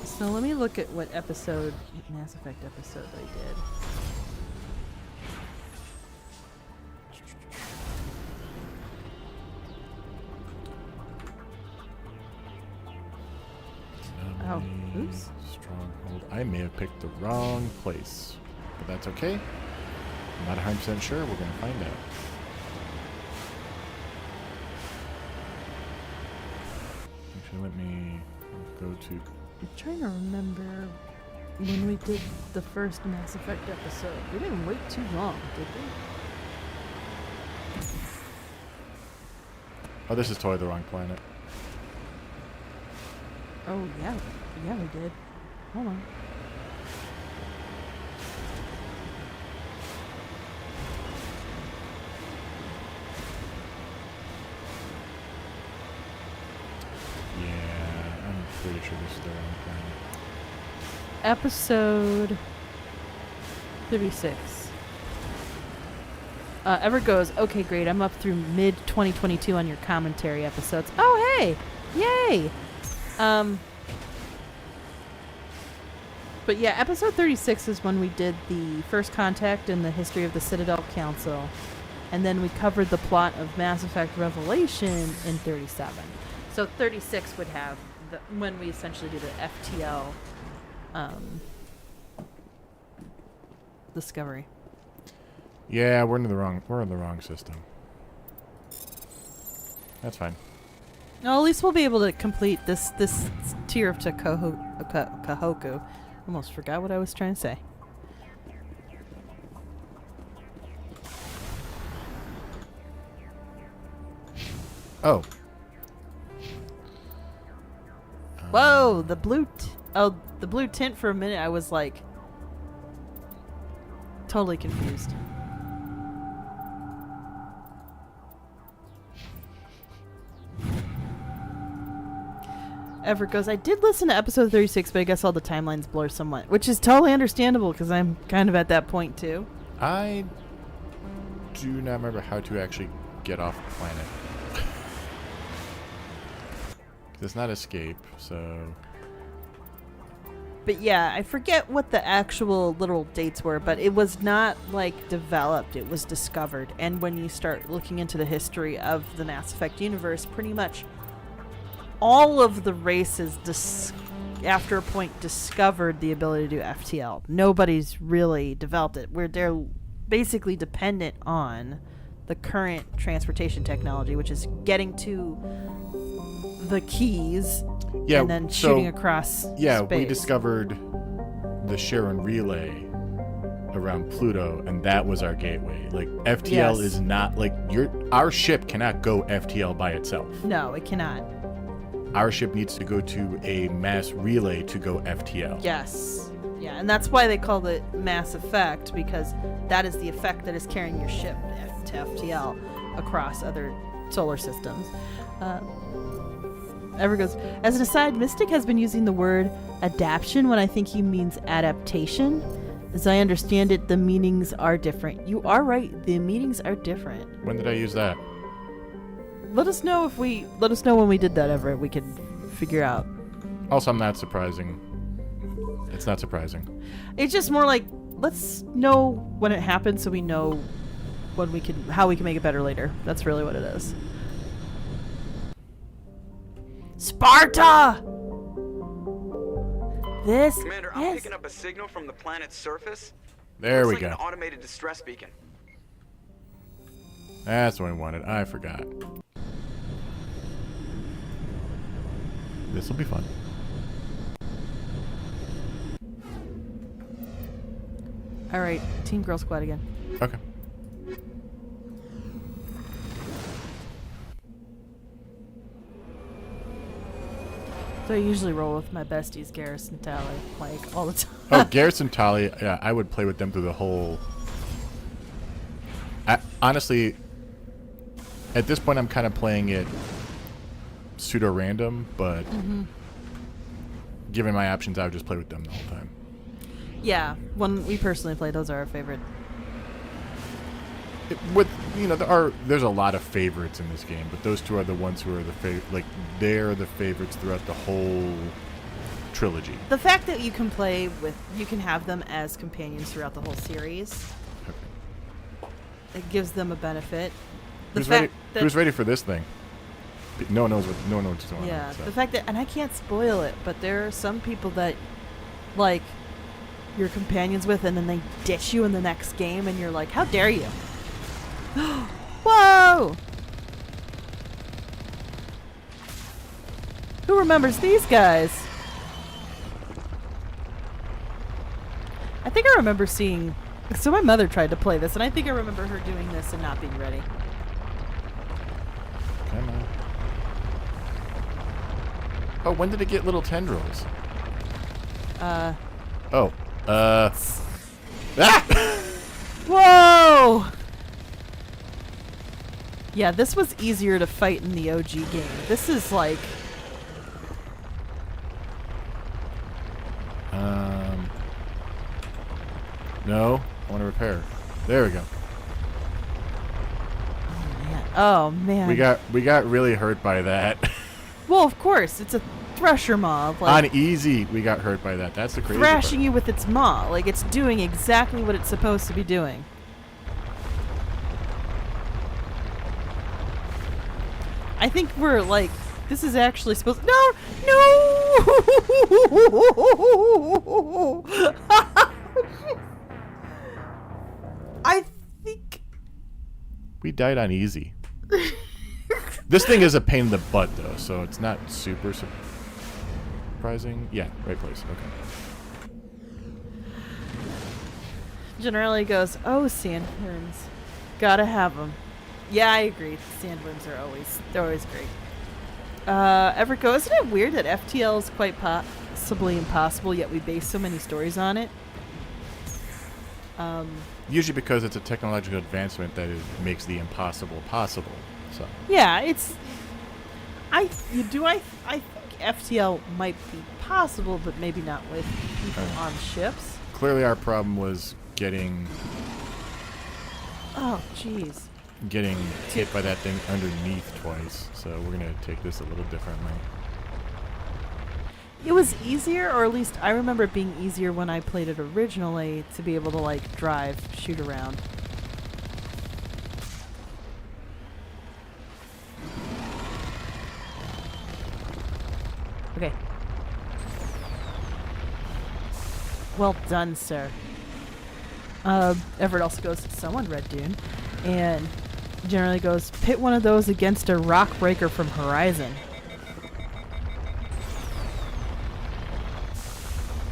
So let me look at what episode, Mass Effect episode I did. Oh, oops. Stronghold. I may have picked the wrong place, but that's okay. I'm not 100% sure. We're going to find out. Actually, let me go to... I'm trying to remember when we did the first Mass Effect episode. We didn't wait too long, did we? Oh, this is totally the wrong planet. Oh, yeah. Yeah, we did. Hold on. Yeah, I'm pretty sure this is the wrong planet. Episode 36. Ever goes, okay, great. I'm up through mid 2022 on your commentary episodes. Oh, hey! Yay! But yeah, episode 36 is when we did the first contact and the history of the Citadel Council. And then we covered the plot of Mass Effect Revelation in 37. So 36 would have when we essentially do the FTL discovery. Yeah, we're in the wrong system. That's fine. Well, at least we'll be able to complete this tier of Kahoku. Almost forgot what I was trying to say. Oh. Whoa, the blue the blue tint for a minute I was like totally confused. Everett goes, I did listen to episode 36, but I guess all the timelines blur somewhat, which is totally understandable because I'm kind of at that point too. I do not remember how to actually get off the planet. It's not escape, so... But yeah, I forget what the actual literal dates were, but it was not, like, developed. It was discovered. And when you start looking into the history of the Mass Effect universe, pretty much all of the races, after a point, discovered the ability to do FTL. Nobody's really developed it. They're basically dependent on the current transportation technology, which is getting to the keys and then shooting across space. We discovered the Sharon relay around Pluto, and that was our gateway. Like, FTL is not, like, our ship cannot go FTL by itself. No, it cannot. Our ship needs to go to a mass relay to go FTL. Yes. Yeah, and that's why they call it Mass Effect, because that is the effect that is carrying your ship to FTL across other solar systems. Ever goes, as an aside, Mystic has been using the word adaption when I think he means adaptation. As I understand it, the meanings are different. You are right, the meanings are different. When did I use that? Let us know when we did that, Everett. We can figure out. Also, I'm not surprising. It's not surprising. It's just more like let's know when it happens so we know how we can make it better later. That's really what it is. Sparta! This Commander, I'm picking up a signal from the planet's surface. There Looks we like go. an automated distress beacon. That's what I wanted. I forgot. This will be fun. All right, Team Girl Squad again. Okay. So I usually roll with my besties, Garrus and Tally, like all the time. Oh, Garrison Tally, yeah, I would play with them through the whole... honestly, at this point I'm kind of playing it pseudo-random, but given my options, I would just play with them the whole time. Yeah, when we personally play, those are our favorite. There's a lot of favorites in this game, but those two are the ones who are they're the favorites throughout the whole trilogy. The fact that you can have them as companions throughout the whole series, it gives them a benefit. Who's ready for this thing? No one knows what's going on. Yeah, So. the fact that, and I can't spoil it, but there are some people that, like, you're companions with, and then they ditch you in the next game, and you're like, how dare you? Whoa! Who remembers these guys? I think I remember seeing... So my mother tried to play this, and I think I remember her doing this and not being ready. Come on. Oh, when did it get little tendrils? Ah! Whoa! Yeah, this was easier to fight in the OG game. This is like... No, I want to repair. There we go. Oh man. We got really hurt by that. Well, of course, it's a thresher mob. Like, On easy, we got hurt by that. That's the crazy thrashing part. you with its maw. Like, it's doing exactly what it's supposed to be doing. I think we're like, this is actually supposed... No! I think... We died on easy. This thing is a pain in the butt, though, so it's not super surprising. Yeah, right place. Okay. Generally goes, oh, sandworms. Gotta have them. Yeah, I agree. Sandworms are they're always great. Everco, isn't it weird that FTL is quite possibly impossible, yet we base so many stories on it? Usually because it's a technological advancement that makes the impossible possible. So. Yeah, it's... I think FTL might be possible, but maybe not with people on ships. Clearly our problem was getting Oh, jeez. hit by that thing underneath twice, so we're going to take this a little differently. It was easier, or at least I remember it being easier when I played it originally, to be able to, like, drive, shoot around. Okay. Well done, sir. Everett also goes, someone read Dune, and generally goes, pit one of those against a rock breaker from Horizon.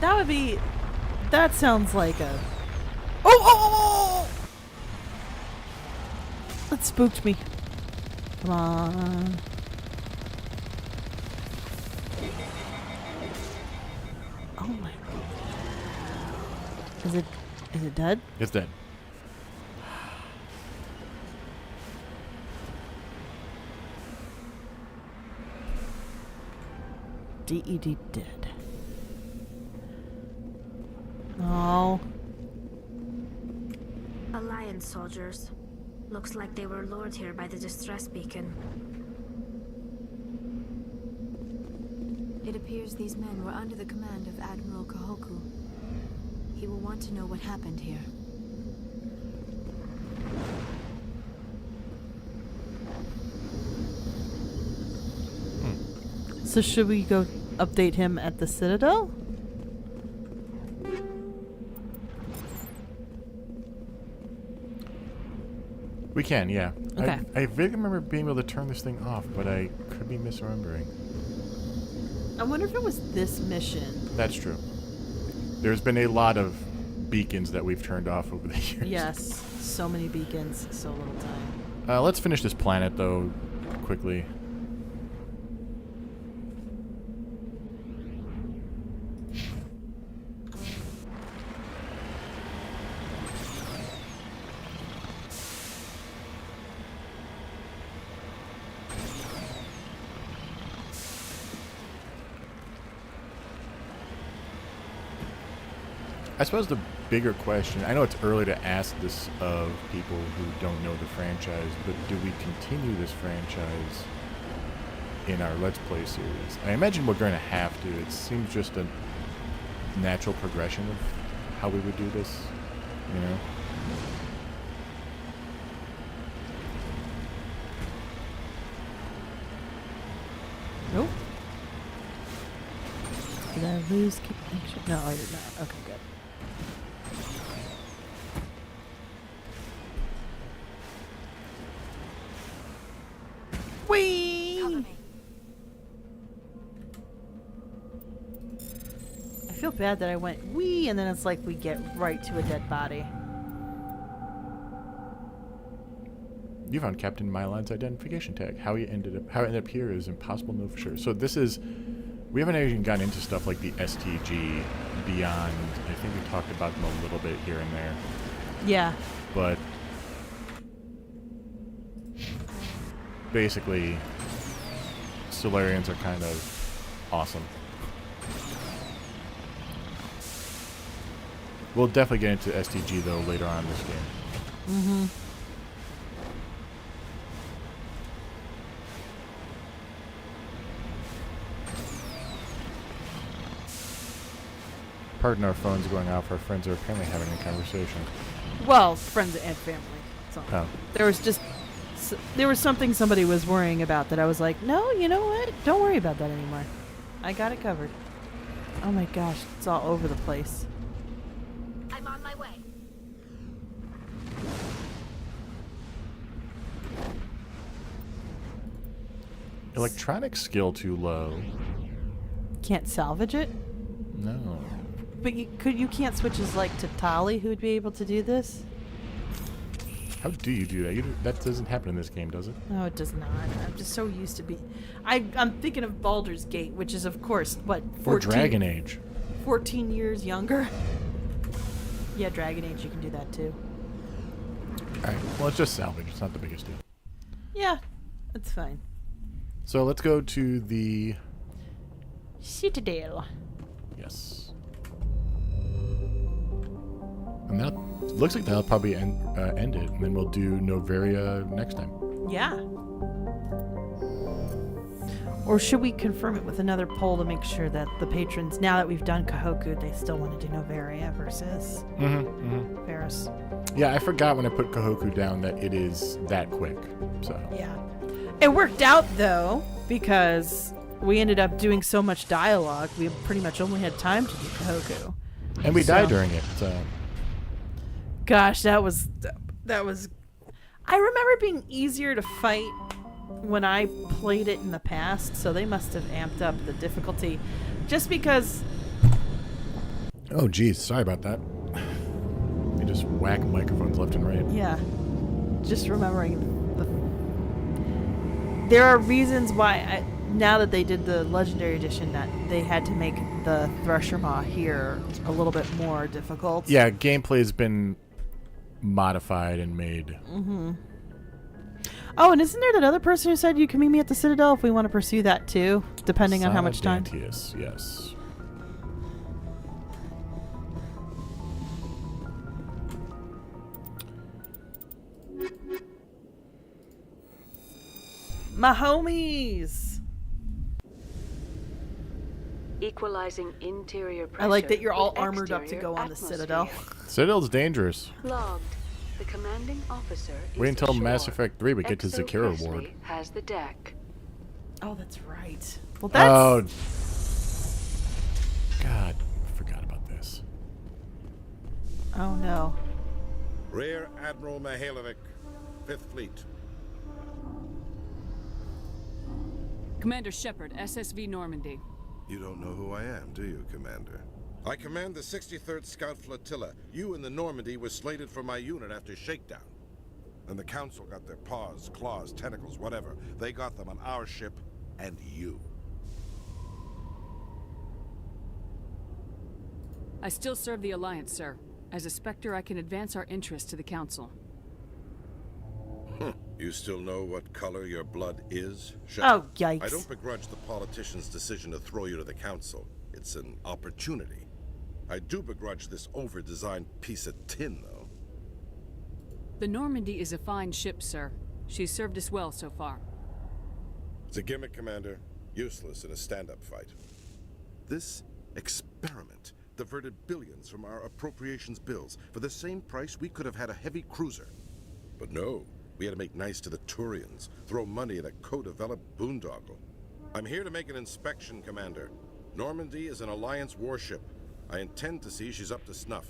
That would be... That sounds like a... Oh! That spooked me. Come on. Oh my... Is it dead? It's dead. DED dead. Oh. Alliance soldiers. Looks like they were lured here by the distress beacon. It appears these men were under the command of Admiral Kahoku. He will want to know what happened here. So should we go update him at the Citadel? We can, yeah. Okay. I vaguely remember being able to turn this thing off, but I could be misremembering. I wonder if it was this mission. That's true. There's been a lot of beacons that we've turned off over the years. Yes. So many beacons, so little time. Let's finish this planet, though, quickly. I suppose the bigger question, I know it's early to ask this of people who don't know the franchise, but do we continue this franchise in our Let's Play series? I imagine we're going to have to. It seems just a natural progression of how we would do this, you know? Nope. Did I lose connection? No, I did not. Okay, good. Whee! I feel bad that I went wee, and then it's like we get right to a dead body. You found Captain Mylan's identification tag. How it ended up here is impossible to know for sure. So this is, we haven't even gotten into stuff like the STG beyond. I think we talked about them a little bit here and there. Yeah. But basically, Solarians are kind of awesome. We'll definitely get into STG though later on in this game. Mm-hmm. Pardon our phones going off. Our friends are apparently having a conversation. Well, friends and family. So Oh. there was something somebody was worrying about that I was like, no, you know what? Don't worry about that anymore. I got it covered. Oh my gosh, it's all over the place. I'm on my way. Electronic skill too low. Can't salvage it? No. But you can't switch as like to Tali, who would be able to do this? How do you do that? That doesn't happen in this game, does it? No, it does not. I'm just so used to be. I'm thinking of Baldur's Gate, which is of course what 14, Or Dragon Age. 14 years younger. Yeah, Dragon Age, you can do that too. Alright, well, it's just salvage. It's not the biggest deal. Yeah, that's fine. So let's go to the... Citadel. Yes. And that looks like that'll probably end it, and then we'll do Novaria next time. Yeah. Or should we confirm it with another poll to make sure that the patrons, now that we've done Kahoku, they still want to do Novaria versus Ferris? Yeah, I forgot when I put Kahoku down that it is that quick. So Yeah. It worked out, though, because we ended up doing so much dialogue, we pretty much only had time to do Kahoku. And we died during it. So. Gosh, that was... I remember being easier to fight when I played it in the past, so they must have amped up the difficulty. Just because... Oh, geez. Sorry about that. They just whack microphones left and right. Yeah. Just remembering there are reasons why, now that they did the Legendary Edition, that they had to make the Thresher Maw here a little bit more difficult. Yeah, gameplay has been modified and made. Mm-hmm. Oh, and isn't there that other person who said you can meet me at the Citadel if we want to pursue that too, depending on how much time? Dantius, yes. My homies! equalizing interior pressure. I like that you're all with armored up to exterior go on the atmosphere. Citadel. Citadel's dangerous. Logged. The commanding officer is Wait until ashore. Mass Effect 3 we get to Exo Zakira Presley Ward. has the deck. Oh, that's right. Well, that's... Oh. God, I forgot about this. Oh, no. Rear Admiral Mihailovic, 5th Fleet. Commander Shepard, SSV Normandy. You don't know who I am, do you, Commander? I command the 63rd Scout Flotilla. You and the Normandy were slated for my unit after shakedown. And the Council got their paws, claws, tentacles, whatever. They got them on our ship and you. I still serve the Alliance, sir. As a Spectre, I can advance our interests to the Council. You still know what color your blood is, Oh, Shepard? yikes. I don't begrudge the politician's decision to throw you to the Council. It's an opportunity. I do begrudge this over-designed piece of tin, though. The Normandy is a fine ship, sir. She's served us well so far. It's a gimmick, Commander. Useless in a stand-up fight. This experiment diverted billions from our appropriations bills. For the same price, we could have had a heavy cruiser. But no, we had to make nice to the Turians, throw money at a co-developed boondoggle. I'm here to make an inspection, Commander. Normandy is an Alliance warship. I intend to see she's up to snuff.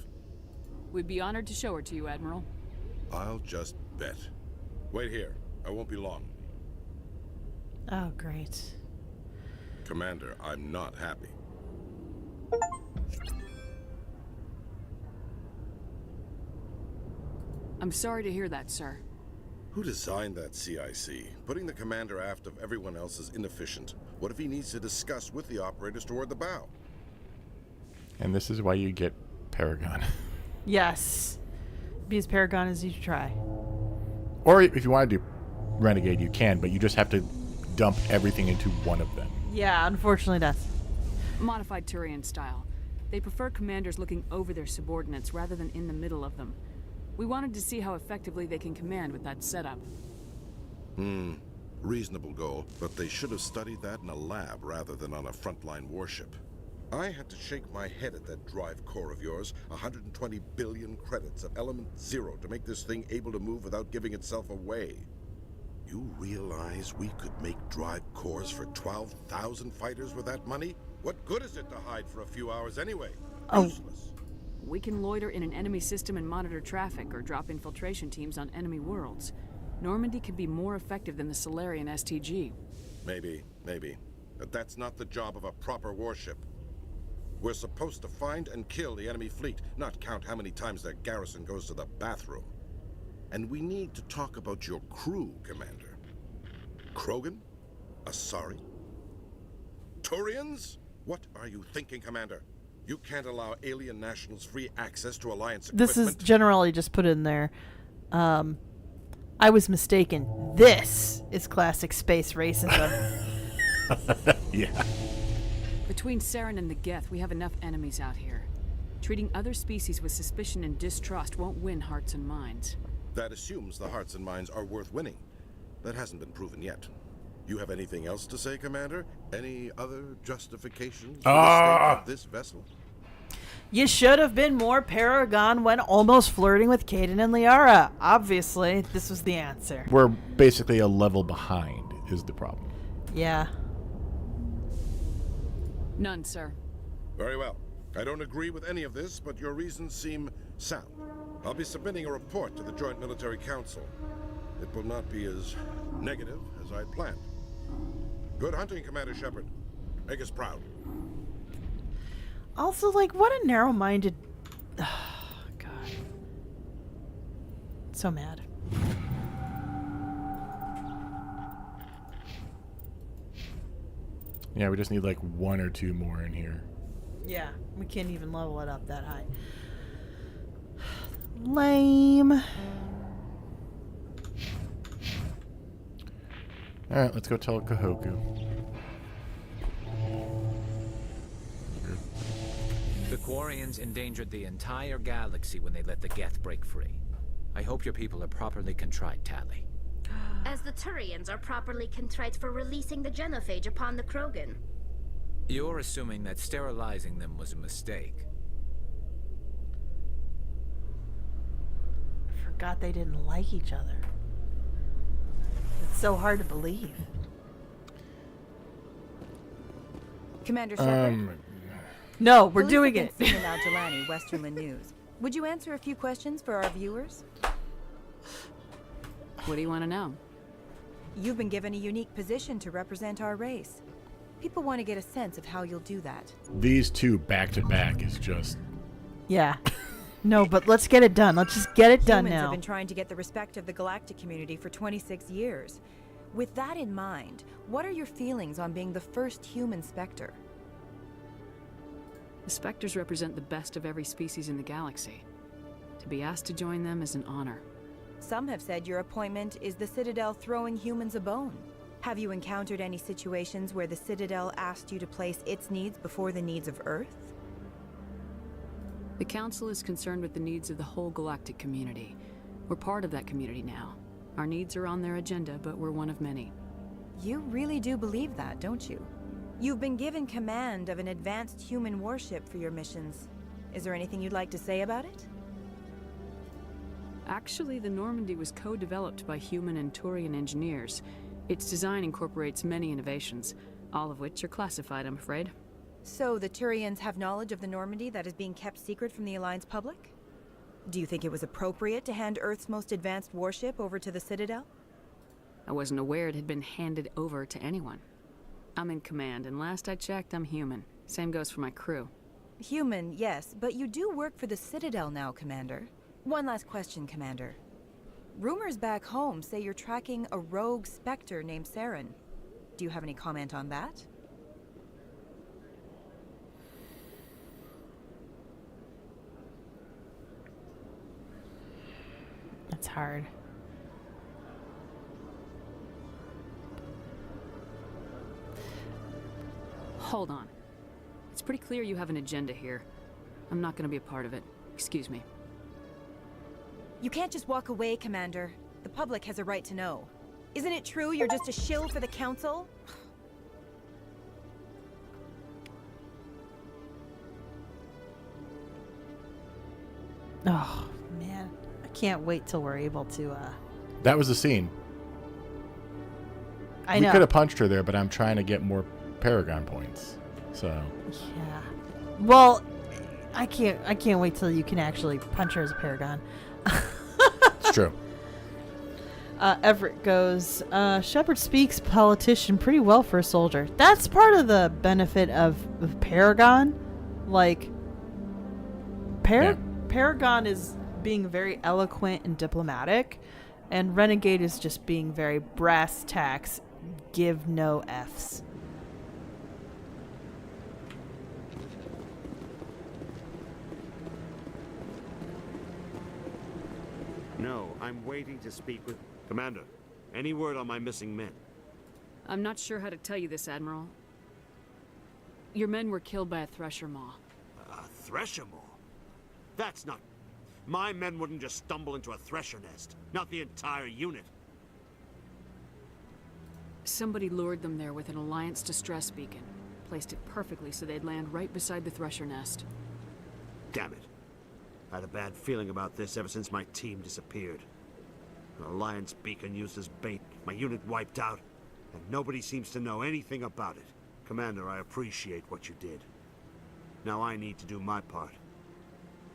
We'd be honored to show her to you, Admiral. I'll just bet. Wait here. I won't be long. Oh, great. Commander, I'm not happy. I'm sorry to hear that, sir. Who designed that CIC? Putting the commander aft of everyone else is inefficient. What if he needs to discuss with the operators toward the bow? And this is why you get Paragon. Yes. Be as Paragon as you try. Or if you want to do Renegade, you can, but you just have to dump everything into one of them. Yeah, unfortunately that's... Modified Turian style. They prefer commanders looking over their subordinates rather than in the middle of them. We wanted to see how effectively they can command with that setup. Reasonable goal, but they should have studied that in a lab rather than on a frontline warship. I had to shake my head at that drive core of yours. 120 billion credits of element 0 to make this thing able to move without giving itself away. You realize we could make drive cores for 12,000 fighters with that money? What good is it to hide for a few hours anyway? Useless. We can loiter in an enemy system and monitor traffic or drop infiltration teams on enemy worlds. Normandy could be more effective than the Solarian STG. Maybe. But that's not the job of a proper warship. We're supposed to find and kill the enemy fleet, not count how many times their garrison goes to the bathroom. And we need to talk about your crew, Commander. Krogan? Asari? Turians? What are you thinking, Commander? You can't allow alien nationals free access to Alliance equipment. This is generally just put in there. I was mistaken. This is classic space racism. Yeah. Between Saren and the Geth, we have enough enemies out here. Treating other species with suspicion and distrust won't win hearts and minds. That assumes the hearts and minds are worth winning. That hasn't been proven yet. You have anything else to say, Commander? Any other justifications for the state of this vessel? You should have been more Paragon when almost flirting with Kaden and Liara. Obviously, this was the answer. We're basically a level behind, is the problem. Yeah. None, sir. Very well. I don't agree with any of this, but your reasons seem sound. I'll be submitting a report to the Joint Military Council. It will not be as negative as I planned. Good hunting, Commander Shepard. Make us proud. Also, like, what a narrow-minded... God. So mad. Yeah, we just need like one or two more in here. Yeah, we can't even level it up that high. Lame. Alright, let's go tell Kahoku. The Quarians endangered the entire galaxy when they let the Geth break free. I hope your people are properly contrite, Tali. As the Turians are properly contrite for releasing the genophage upon the Krogan. You're assuming that sterilizing them was a mistake. I forgot they didn't like each other. It's so hard to believe. Commander Shepard? No, we're Police doing have it. been seen in Al-Jalani, Westerland News. Would you answer a few questions for our viewers? What do you want to know? You've been given a unique position to represent our race. People want to get a sense of how you'll do that. These two back to back is just... Yeah. No, but let's get it done. Let's just get it done Humans now. have been trying to get the respect of the galactic community for 26 years. With that in mind, what are your feelings on being the first human Spectre? The Spectres represent the best of every species in the galaxy. To be asked to join them is an honor. Some have said your appointment is the Citadel throwing humans a bone. Have you encountered any situations where the Citadel asked you to place its needs before the needs of Earth? The Council is concerned with the needs of the whole galactic community. We're part of that community now. Our needs are on their agenda, but we're one of many. You really do believe that, don't you? You've been given command of an advanced human warship for your missions. Is there anything you'd like to say about it? Actually, the Normandy was co-developed by human and Turian engineers. Its design incorporates many innovations, all of which are classified, I'm afraid. So the Turians have knowledge of the Normandy that is being kept secret from the Alliance public? Do you think it was appropriate to hand Earth's most advanced warship over to the Citadel? I wasn't aware it had been handed over to anyone. I'm in command, and last I checked, I'm human. Same goes for my crew. Human, yes, but you do work for the Citadel now, Commander. One last question, Commander. Rumors back home say you're tracking a rogue Spectre named Saren. Do you have any comment on that? That's hard. Hold on. It's pretty clear you have an agenda here. I'm not gonna be a part of it. Excuse me. You can't just walk away, Commander. The public has a right to know. Isn't it true you're just a shill for the Council? Oh, man. I can't wait till we're able to, That was the scene. I We know. could have punched her there, but I'm trying to get more Paragon points. So... Yeah. Well, I can't wait till you can actually punch her as a Paragon. It's true. Everett goes, Shepard speaks politician pretty well for a soldier. That's part of the benefit of Paragon. Like, Paragon is being very eloquent and diplomatic, and Renegade is just being very brass tacks, give no Fs. No, I'm waiting to speak with... Commander, any word on my missing men? I'm not sure how to tell you this, Admiral. Your men were killed by a Thresher Maw. A Thresher Maw? That's not... My men wouldn't just stumble into a Thresher nest. Not the entire unit. Somebody lured them there with an Alliance distress beacon. Placed it perfectly so they'd land right beside the Thresher nest. Damn it. I had a bad feeling about this ever since my team disappeared. An Alliance beacon used as bait, my unit wiped out, and nobody seems to know anything about it. Commander, I appreciate what you did. Now I need to do my part.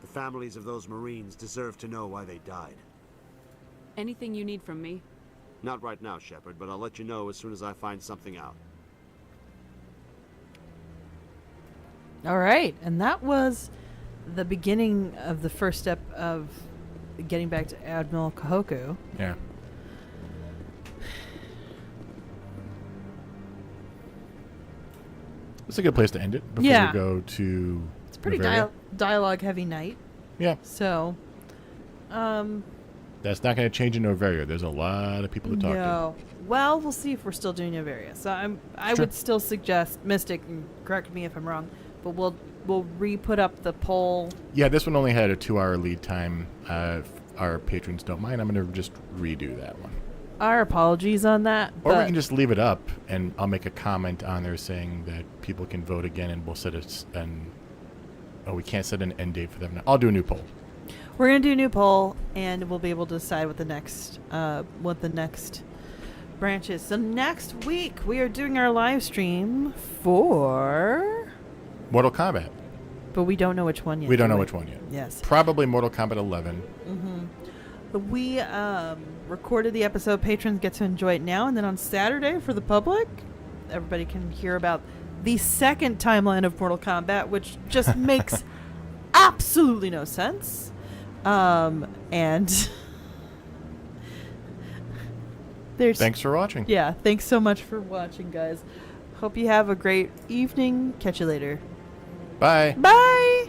The families of those Marines deserve to know why they died. Anything you need from me? Not right now, Shepard, but I'll let you know as soon as I find something out. All right, and that was the beginning of the first step of getting back to Admiral Kahoku. Yeah. It's a good place to end it before we go to... It's a pretty Bavaria. dialogue-heavy night. Yeah. So, That's not going to change in Novaria. There's a lot of people to talk to. no. Well, we'll see if we're still doing Novaria. So I would still suggest Mystic, and correct me if I'm wrong, but we'll re-put up the poll. Yeah, this one only had a 2-hour lead time. If our patrons don't mind, I'm going to just redo that one. Our apologies on that. Or we but can just leave it up, and I'll make a comment on there saying that people can vote again, and we'll set we can't set an end date for them now. I'll do a new poll. we're gonna do a new poll, and we'll be able to decide what the next branch is. So next week we are doing our live stream for, Mortal Kombat. but we don't know which one yet. We don't do know which one yet. Yes. Probably Mortal Kombat 11. We recorded the episode. Patrons get to enjoy it now, and then on Saturday for the public, everybody can hear about the second timeline of Mortal Kombat, which just makes absolutely no sense. And there's Thanks for watching. Yeah, thanks so much for watching, guys. Hope you have a great evening. Catch you later. Bye. Bye.